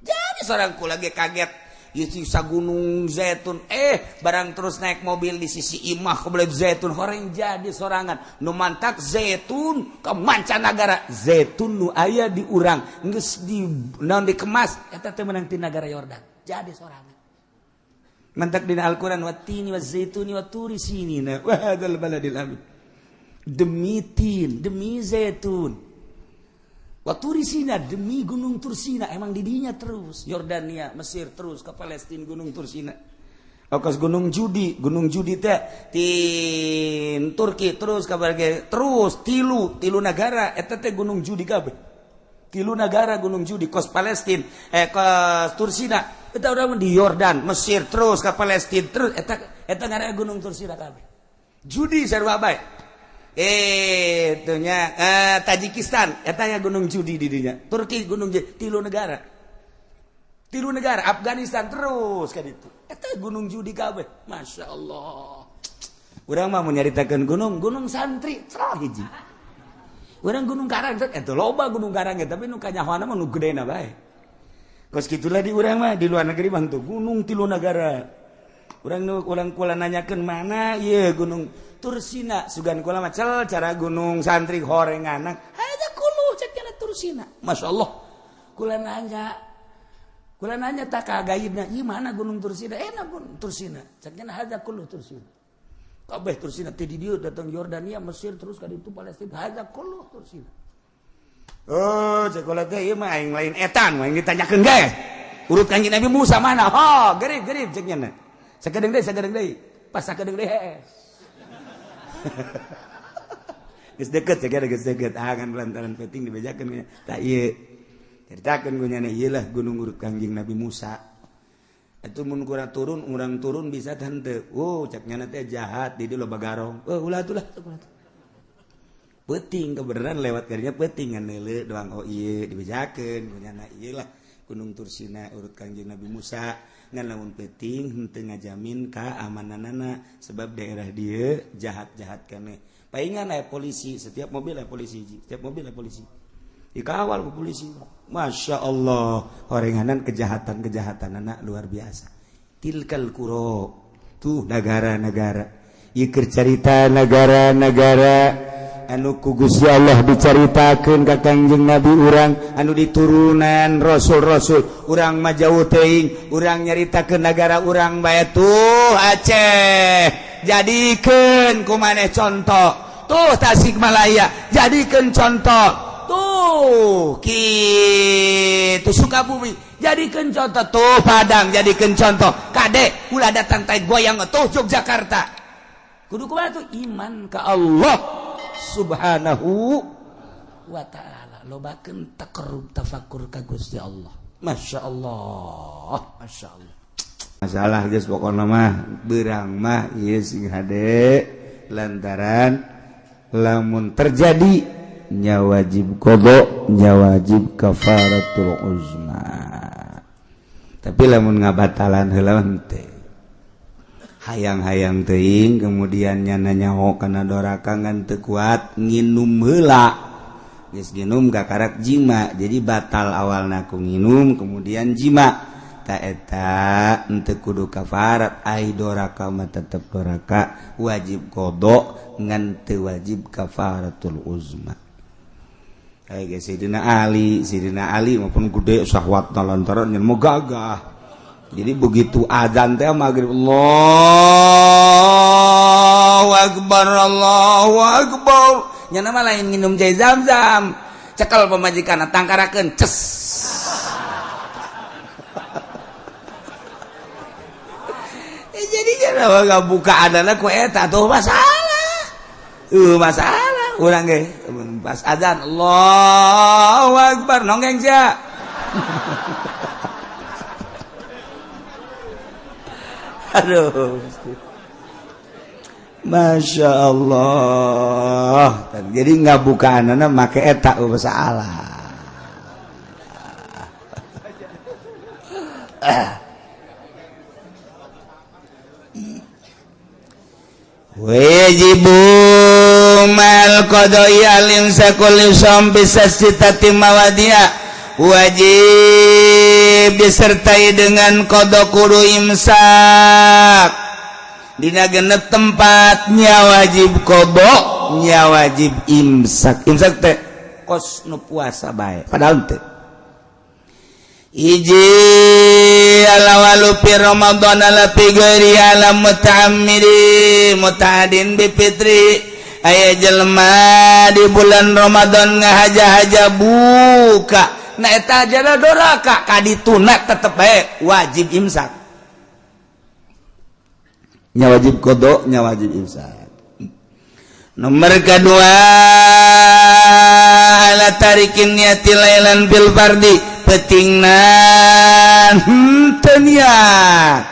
A: jadi seorangku lagi kaget isi gunung zaitun barang terus naik mobil di sisi imah kebelah zaitun horeng jadi sorangan nu mantak zaitun ke mancanagara zaitun nu aya di urang geus di naon dikemas eta teh meunang ti nagara Yordan jadi sorangan mantak dina Al-Qur'an watini wazaituni waturi sinina wa hadzal baladil amin demi tin demi zaitun Waturi Sina demi gunung Tursina emang didinya terus Yordania Mesir terus ke Palestina gunung Tursina okas gunung Judi teh tin Turki terus kabarge terus tilu negara eta teh gunung Judi kabeh tilu negara gunung Judi kos Palestina kos Tursina eta urang di Yordan Mesir terus ke Palestina terus eta ngaranna gunung Tursina kabeh Judi sarua bae itunya Tajikistan etanya gunung Judi di dinya Turki gunung tilu negara Afghanistan terus ka ditu eta gunung Judi kabeh Masya Allah urang mah mau nyaritakeun gunung santri salah hiji urang gunung Karang eta loba gunung Karang tapi nu kanyahoana mah nu gedena bae kos kitulah di urang mah di luar negeri mah tuh gunung tilu negara urang kula nanyakeun mana ieu gunung Tursina sugan kula macel cara gunung santri horenganan ada kulu cekna Tursina Masya Allah kula nanya tak kagaibna ieu mana gunung Tursina gunung Tursina cekna ada kulu Tursina kabeh Tursina teh di dieu datang Yordania Mesir terus ka ditu Palestina ada kulu Tursina cek kula teh ieu mah aing lain etan mah ditanyakeun gae urut Kanjeng Nabi Musa mana gerib cekna sakedeng deui pas sakedeng deui geus deket kan pelantaran penting dibejakeun tah ieu ceritakeun gu nyana ieu lah gunung urut Kanjeng Nabi Musa atuh mun kurang turun bisa teu cek nyana teh jahat di dieu loba garong ulah peuting kebenaran lewat kadinya peuting ngan neuleu doang ieu dibejakeun gu nyana ieu lah gunung Tursina urut Kanjeng Nabi Musa ngan lamun peuting henteu ngajamin keamananana sebab daerah dieu jahat-jahat keneh. Paingan aya polisi, setiap mobil aya polisi. Dikawal ku polisi. Masya Allah, horenganan kejahatan-kejahatanana luar biasa. Tilkal qura, tuh negara-negara. Ieu keur carita negara-negara anu ku Gusti Allah dicaritakeun ka Kanjeng Nabi urang anu diturunan rasul-rasul urang mah jauh teuing urang nyaritakeun negara urang bae tuh Aceh jadikeun ku maneh contoh tuh Tasikmalaya jadikeun contoh tuh kitu Sukabumi jadikeun contoh tuh Padang jadikeun contoh kade ulah datang tai goyang tuh wa ta'ala lobakeun taqarrub tafakkur ka Gusti Allah. Masya Allah masalah geus pokona mah beurang mah ieu sing hade lantaran lamun terjadi nya wajib qada nya wajib kafaratul uzma. Tapi lamun ngabatalan heula teh hayang-hayang teuing kemudian nyana nyaho kana doraka ngan teu kuat nginum heula geus nginum gakarak jima jadi batal awalna ku nginum kemudian jima ta eta henteu kudu kafarat ai doraka mah tetep doraka wajib qada ngan teu wajib kafaratul uzma. Kayak Sayyidina Ali maupun gede syahwatna lantaran nyen mau gagah. Jadi begitu azan teh maghrib Allahu akbar nya nama lain minum jai Zam-Zam cekal pemajikanna tangkarakeun ces jadi jangan enggak buka adana ku eta tuh masalah urang ge pas azan Allahu akbar nonggeng sia aduh Masya Allah. Jadi nggak buka anana make eta masalah. Wajibu mal qadai alim sakul som bisa sitati mawadia. Wajib disertai dengan qada kudu imsak. Dina genep tempatnya wajib qada nya wajib imsak teh kos nu puasa bae padahal teh iji alawalu fi ramadhan ala fi ghairi ala muta'adin bi fitri aya jelema di bulan Ramadan ngahaja-haja buka na eta aja doraka kadituna tetep bae wajib imsak nya wajib qada nya wajib imsak. Nomor kedua ala tarikin niati lailan bil fardi petingna teu niat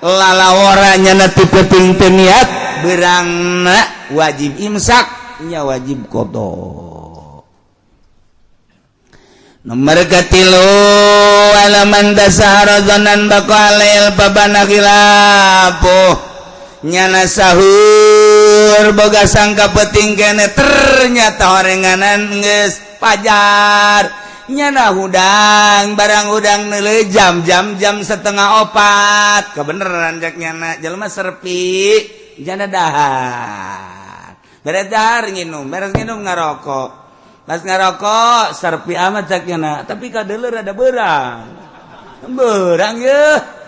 A: lalawara nya ti peting teu niat beurangna wajib imsak nya wajib qada. Nomor katilu alaman dasara zanan baqa alail babana khilafu nyana sahur boga sangka peting kene ternyata horenganan geus pajar nyana hudang barang hudang neuleuh jam 3:30 kebeneran jak nyana jelema serpi jana dahar beres dahar nginum beres nginum ngarokok pas ngarokok serpi amat jak nyana tapi kadeuleur ada beurang ye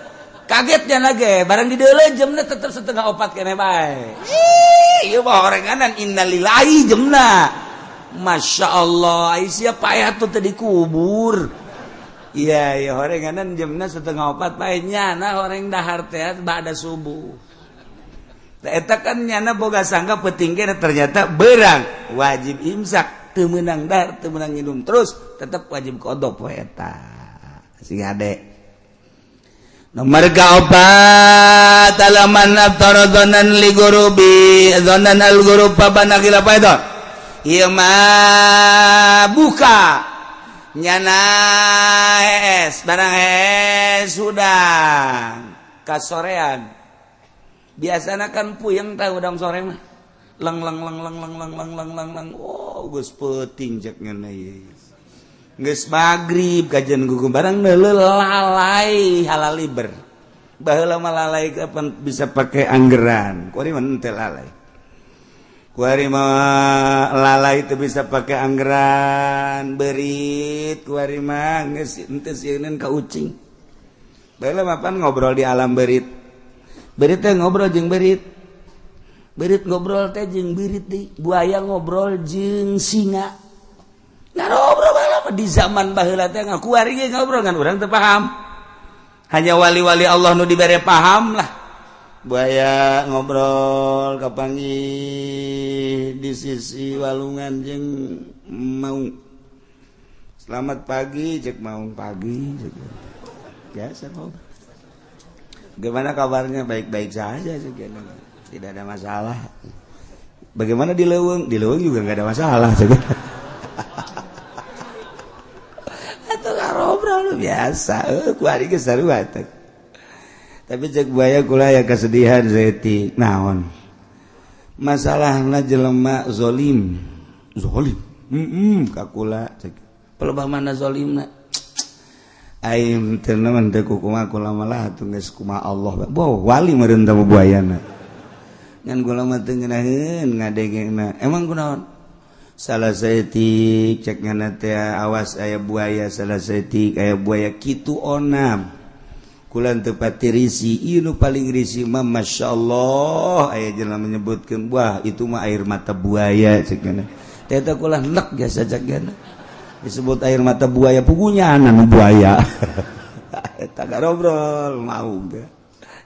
A: kagetnya lagi barang di deuleu jemna tetep 3:30 keneh bae ieu mah horenganan innalillahi jemna Masya Allah sia payah tuh tadi kubur iya horenganan jemna 3:30 bae nyana horeng dahar teh ba'da subuh eta kan nyana boga sangka peuting ge ternyata beurang wajib imsak teu meunang dahar teu meunang nginum terus tetep wajib qada poe eta sing ade. Nomor kaopat alaman aftara dhannan li gurubi dhannan al gurub pabana khilapa itu ieu mah buka nyana hees barang hees sudah kasorean biasana kan puyeng tah udang sore mah leng oh geus peuting cek ngeunae geus magrib kajian gugu barang neuleuh lalai halal liber baheula mah lalai kapan bisa pakai anggeran kuari mah teu lalai kuari mah lalai teu bisa pakai anggeran beurit kuari mah geus teu sieun ka ucing baheula mah pan ngobrol di alam beurit teh ngobrol jeung beurit ngobrol teh jeung beurit deui buaya ngobrol jeung singa ngobrol di zaman baheula teh ngakuari ge ngobrol ngan urang teu paham hanya wali-wali Allah nu dibere paham lah buaya ngobrol kapanggih di sisi walungan jeung mau selamat pagi cek mau pagi cek. Biasa kok. Gimana kabarnya? Baik-baik saja cek. Tidak ada masalah. Bagaimana di Leuweung? Di Leuweung juga nggak ada masalah cek. Atau ngobrol biasa. Kuari geus sarua teh. Tapi cek buaya kula ya kesedihan zeti naon. Masalahna jelema zalim. Kakula cek. Pelebah mana zalimna? Aing teu naon teu kumaha kula malah atuh geus kumaha Allah. Boh wali meureun teh buayana. Ngan kula mah teu ngeunaheun ngadengengna. Emang kunaon? Salah saeutik cek ngana teh awas aya buaya salah saeutik aya buaya kitu onam. Kulan tepati risi, ieu paling risi mah masyaallah aya jelema menyebutkeun wah itu mah air mata buaya cenah. Teh teh kula nek jasa cegana. Disebut air mata buaya pugunya anu buaya. Eta ngobrol mau ge.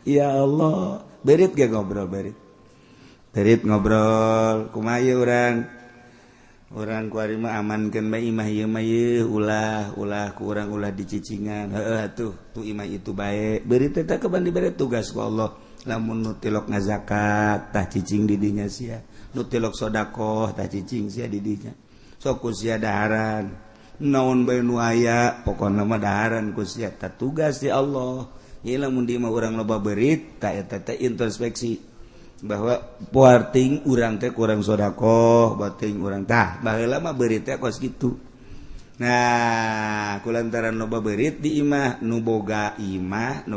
A: Ya Allah, berit ge ngobrol berit. Berit ngobrol kumaha ieu urang kuari mah amankeun bae imah ieu mah ieu ulah ku urang ulah dicicingan. Heueuh atuh tu imah itu bae. Beurit teh keban dibere tugas ku Allah. Lamun nu tilok ngazakat tah cicing di dinya sia. Nu tilok sedekah tah cicing sia di dinya. Sok ku sia daharan. Naon bae nu aya pokona mah daharan ku sia tah tugas ti Allah. Ieu lamun di mah urang loba beurit tah eta teh introspeksi. Bahwa puarting urang teh kurang sedekah, bating urang tah baheula mah beurit teh kos kitu. Nah, kulantaran loba beurit di imah nu boga imah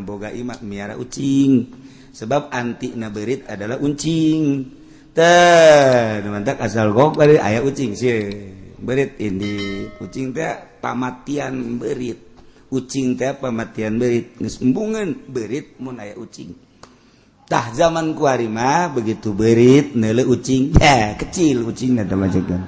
A: miara ucing. Sebab antina beurit adalah uncing. Teh, mantak asal gok bari aya ucing sih. Beurit ini ucing teh pamatian beurit. Ucing teh pamatian beurit. Geus embungeun beurit mun aya ucing. Tah zaman kuari mah begitu beurit neuleuh ucing kecil ucingna teh macekeun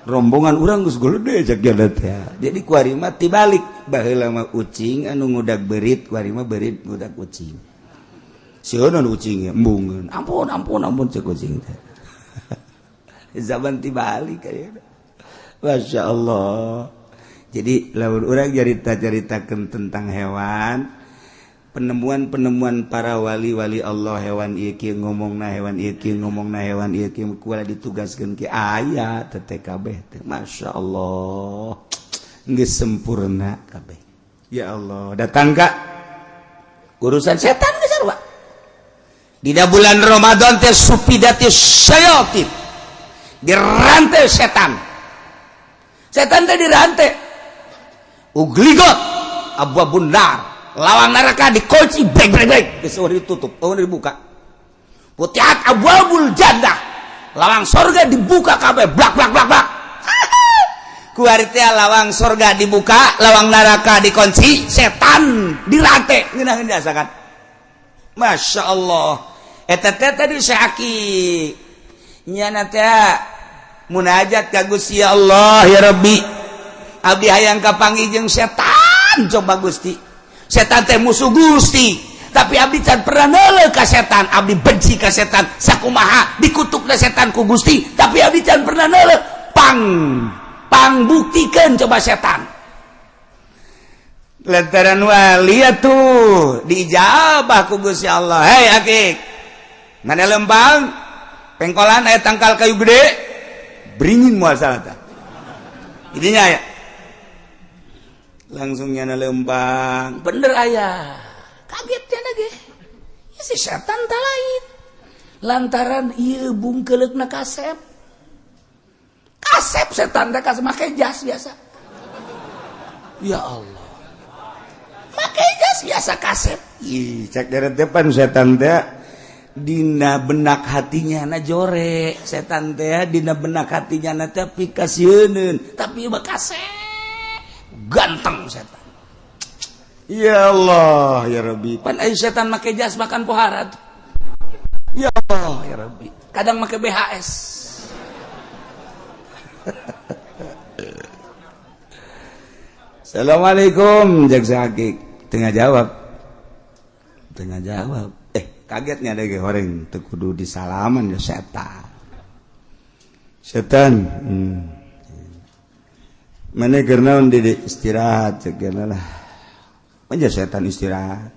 A: rombongan urang geus gede cekeun teh jadi kuari mah tibalik baheula mah ucing anu ngudag beurit kuari mah beurit ngudag ucing sieun anu ucing embungeun ampun cek ucing teh zaman tibalik aya masyaallah jadi lamun urang carita-caritakeun tentang hewan penemuan para wali-wali Allah hewan ieu kieu ngomongna hewan ieu kieu ngomongna hewan ieu kieu kuala ditugaskeun ki aya teh kabeh teh masyaallah geus sempurna kabeh ya Allah datang ka urusan setan geus sarua dina bulan Ramadan teh supidati syayatin dirantai setan teh dirantai ugligot abwabun nar lawang neraka dikunci brek geus ditutup dibuka putihat abwabul jannah lawang surga dibuka kabeh blak ku ari teh lawang surga dibuka lawang neraka dikunci setan dirante ngeunah diasakan masyaallah eta teh tadi syaki nyana teh munajat ka Gusti Allah ya Rabbi abdi hayang kapanggih jeung setan coba Gusti setan teh musuh Gusti tapi abdi can pernah neuleuh ka setan abdi benci ka setan sakumaha dikutukna setan ku Gusti tapi abdi can pernah neuleuh pang buktikeun coba setan lantaran wali atuh diijabah ku Gusti Allah hei akik mana lempang pengkolan aya tangkal kayu gede beringin moal salata idinya aya langsung nyana lempang bener ayah kagetnya lagi ya si setan tak lain lantaran iya bungkeleukna kasep setan teh kasep make jas biasa ya Allah make jas biasa kasep ih cek dari depan setan teh dina benak hatinya na jore setan teh dina benak hatinya na teh pikasieun tapi ieu kasep ganteng setan ya Allah ya Rabbi pan aya setan make jas makan pohara ya Allah ya Rabbi kadang make BHS Assalamualaikum jak sakik tengah jawab kagetnya ada ge horeng teu kudu disalaman ya setan mana kernaon Dede istirahat cek lah aja setan istirahat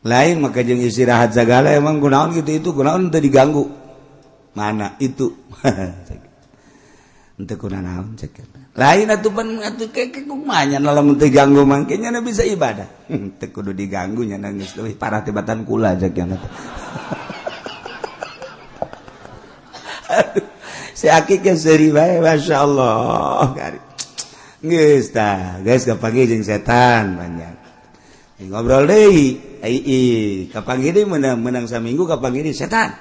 A: lain maka jeung istirahat segala emang kunaon gitu itu kunaon teu diganggu mana itu ente kunaon cek lain atuh pan atuh keke kumaha nya lamun teu diganggu mangke nya bisa ibadah teu kudu diganggu nya geus leuwih parah tibatan kula cek nya si Aki ke seri bae masyaallah geus tah geus kapanggih jeung setan banyak ngobrol deui ai kapanggih deui menang saminggu kapanggih deui setan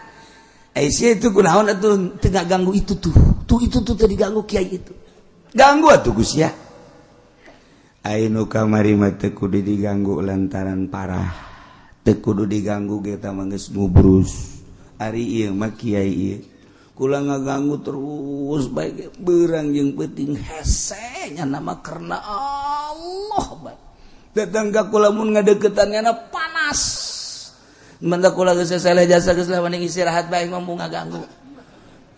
A: sia itu kunaon atuh teu ganggu itu tuh itu teu diganggu kiai itu ganggu atuh Gus ya ai nu kamari mah teu kudu diganggu lantaran parah teu kudu diganggu ge tah mah geus ngubrus ari ieu mah kiai ieu kula ngaganggu terus baik berang yang penting hese nya nama karena Allah baik datang ka kula mun ngadeukeutannya panas manda kula geus selesai jasa geus lawan istirahat baik mampu ngaganggu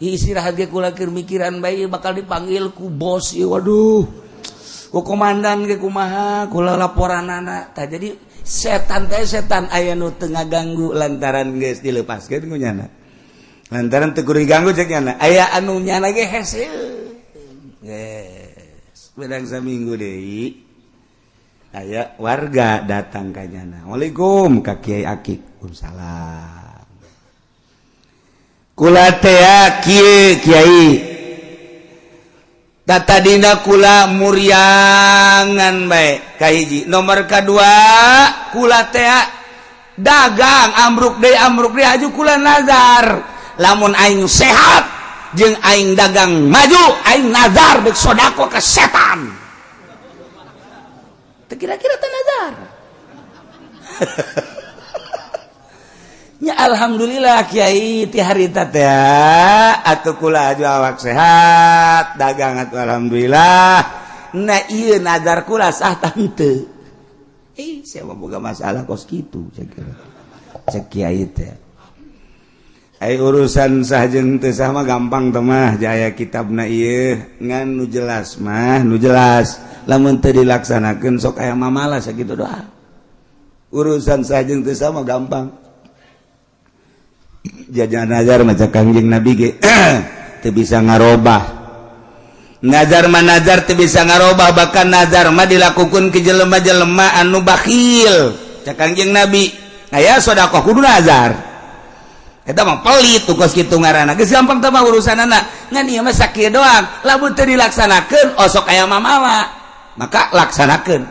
A: istirahat ge kula keur mikiran baik bakal dipanggil ku bos ieu waduh ku komandan ge kumaha kula laporanana tah jadi setan teh setan aya nu teu ngaganggu lantaran geus dilepaskeun ku nyana lantaran teu kudu diganggu cek nyana aya anu nyana ge hese geus bedang saminggu deui aya warga datang ka nyana Waalaikum ka Kiai Akik Waalaikumsalam kula teh Kiai tatadina kula muryangan bae ka hiji nomor kadua kula teh dagang ambruk deui aju kula nazar lamun aing sehat jeung aing dagang maju aing nazar deuk sodako ke setan teu kira-kira teh nazar nya alhamdulillah Kiai ti harita teh atuh kula aju awak sehat dagang atuh alhamdulillah na ieu nazar kula sah teu sia boga masalah kos kitu cek Kiai teh urusan sah jeung teu sah mah gampang teh mah jaya kitabna ieu ngan nu jelas mah nu jelas lamun teu dilaksanakeun sok aya mamalas sakitu doa urusan sah jeung teu sah mah gampang jajan nazar maca Kangjeng Nabi ge teu bisa ngarobah nazar mah nazar teu bisa ngarobah bahkan nazar mah dilakukeun ke jelema-jelema anu bakhil cak Kangjeng Nabi aya sedekah kudu nazar eta mah pelit tuh kos kitu ngaranna geus gampang teh mah urusanana ngan ieu mah sakieu doang lamun teu dilaksanakeun osok aya mamawa maka laksanakeun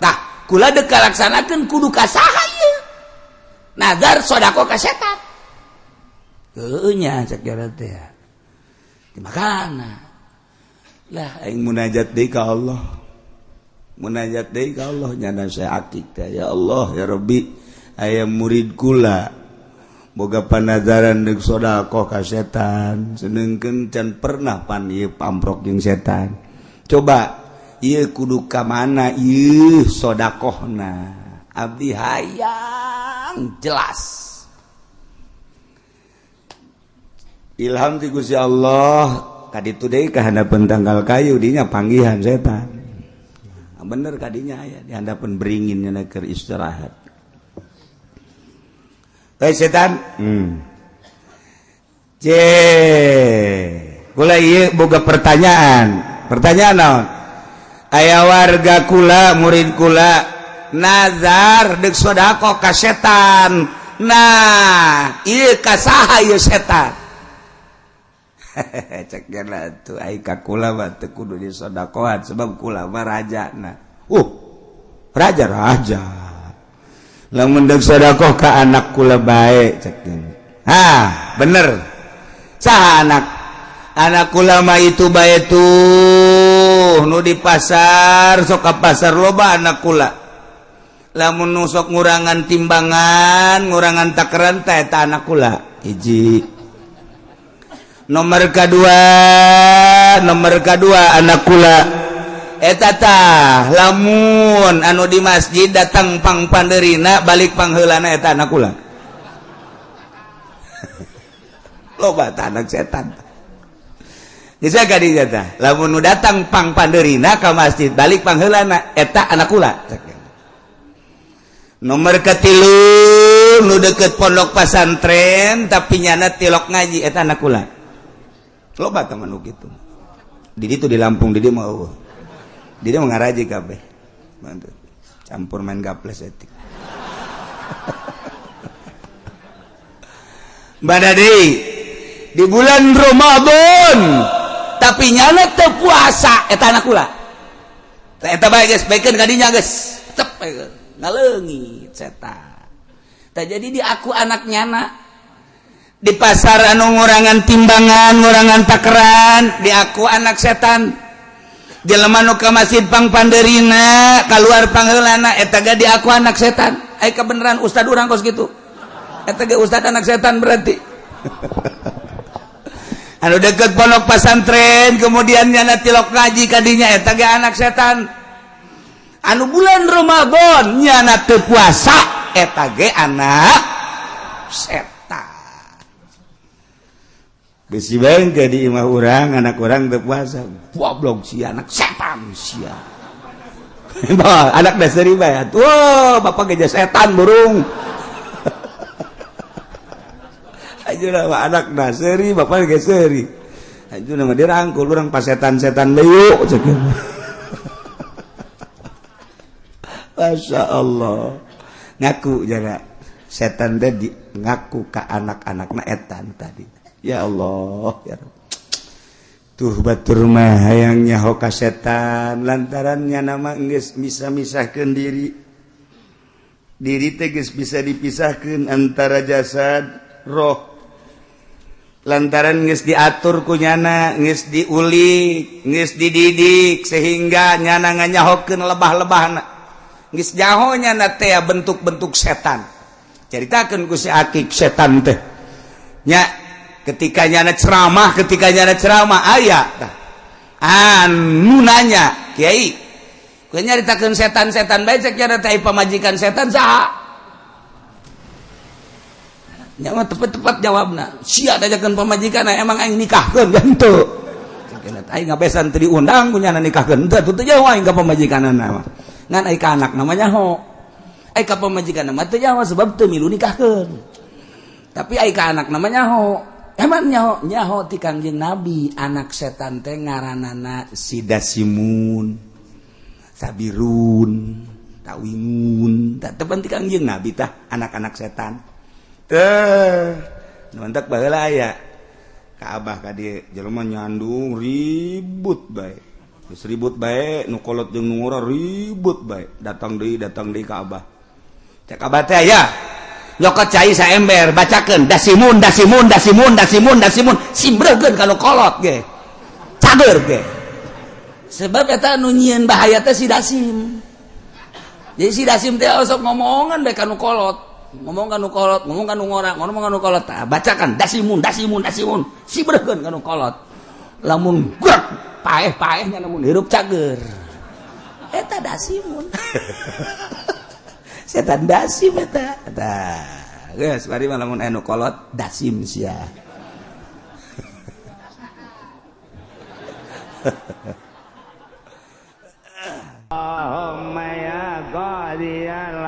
A: tah kula deuk laksanakeun kudu ka saha ieu nazar sedekah ka setan heuh nya cek teh makana lah aing munajat deui ka Allah munajat deui ka Allah nyana saya akik teh ya Allah ya Rabbi aya murid kula boga panazaran deuk sedekah ka setan senengkeun can pernah pan ieu pamprok jeung setan coba ieu kudu ka mana ieu sedekahna abdi hayang jelas ilham ti Gusti Allah kaditu deui ka handapeun tanggal kayu dinya panggihan setan bener kadinya aya di handapeun beringin nya keur istirahat setan kula ieu boga pertanyaan naon aya warga kula murid kula nazar deuk sedekah ka setan nah ieu ka saha ieu setan cek gana tuh ai ka kula mah teu kudu disedekahan sebab kula mah rajana raja lamun deuk sedekah ka anak kula bae cek bener saha anak kula mah itu bae tuh nu di pasar sok ka pasar loba anak kula lamun nu sok ngurangan timbangan ngurangan takaran teh eta anak kula hiji nomor kedua anak kula eta tah lamun anu di masjid datang pang pandeurina balik pangheulana eta anak kula loba tah anak setan dijaga di jatah lamun nu datang pang panderina ka masjid balik pangheulana eta anak kula nomor katilu nu deket pondok pesantren tapi nyana tilok ngaji eta anak kula loba teman nu kitu di ditu di Lampung di dieu mah eueuh di dieu ngaraji kabeh campur main gaples etik badadi di bulan Ramadan tapi nyana teu puasa eta anak kula eta bae geus baikeun ka dinya geus cep ngaleungit setan tah jadi di aku anak nyana di pasar anu ngurangan timbangan ngurangan takeran di aku anak setan jelema nu ka masjid pang panderina kaluar pangheulana eta ge di aku anak setan aya kebenaran ustad urang kos kitu eta ge ustad anak setan berarti anu deket pondok pesantren kemudian nyana tilok ngaji kadinya eta ge anak setan anu bulan Ramadan nyana teu puasa eta ge anak setan geus bangke di imah urang anak urang teu puasa goblok si anak setan sia anak dasari bae tuh bapak ge setan burung ajeuna mah anak dasari bapak ge seuri ajeuna mah dirangkul urang pasetan-setan leuh ceuk Masya Allah ngaku jaga setan tadi ngaku ke anak-anakna etan tadi ya Allah ya tuh batur mah hayang nyaho ka setan lantarannya nama geus bisa misahkeun diri teh geus bisa dipisahkeun antara jasad roh lantaran geus diatur ku nyana geus diulik geus dididik sehingga nyana nganyahokeun lebah-lebahna geus nyaho nyana teh bentuk-bentuk setan caritakeun ku si Akik setan teh nya ketika nyana ceramah aya tah anu nanya kiai ku nyaritakeun setan-setan bae cek nyana teh pamajikan setan saha nya mah tepat-tepat jawabna sia dajakeun pamajikan emang aing nikahkeun henteu aing ngabesan teu diundang ku nyana nikahkeun henteu teu jauh aing ka pamajikanana mah ngan aing ka anak namanya ho aing ka pamajikanna mah teu jauh sebab teu milu nikahkeun tapi aing ka anak namanya ho emang nyaho ti Kangjeng Nabi anak setan teh ngaranana Sidasimun Sabirun Tawingun tah tepan ti Kangjeng Nabi tah anak-anak setan teh nontak baheula aya ka Abah ka dieu jelema nyandung ribut bae geus ribut bae nu kolot jeung nu ngora ribut bae datang deui ka Abah cek Abah teh aya nyokot cai saember bacakeun dasimun simbreukeun ka nu kolot ge cager ge sebab eta nu nyieun bahaya teh si dasim jadi si dasim teh sok ngomongan bae ka nu kolot ngomong kan nu kolot ngomong kan nu ngora ngomong kan nu kolot bacakan dasimun simbreukeun ka nu kolot lamun grak paeh-paehnya namun hirup cager eta dasimun setan dasim eta geus bari mah lamun anu kolot dasim sia Allahumma ya qadiyal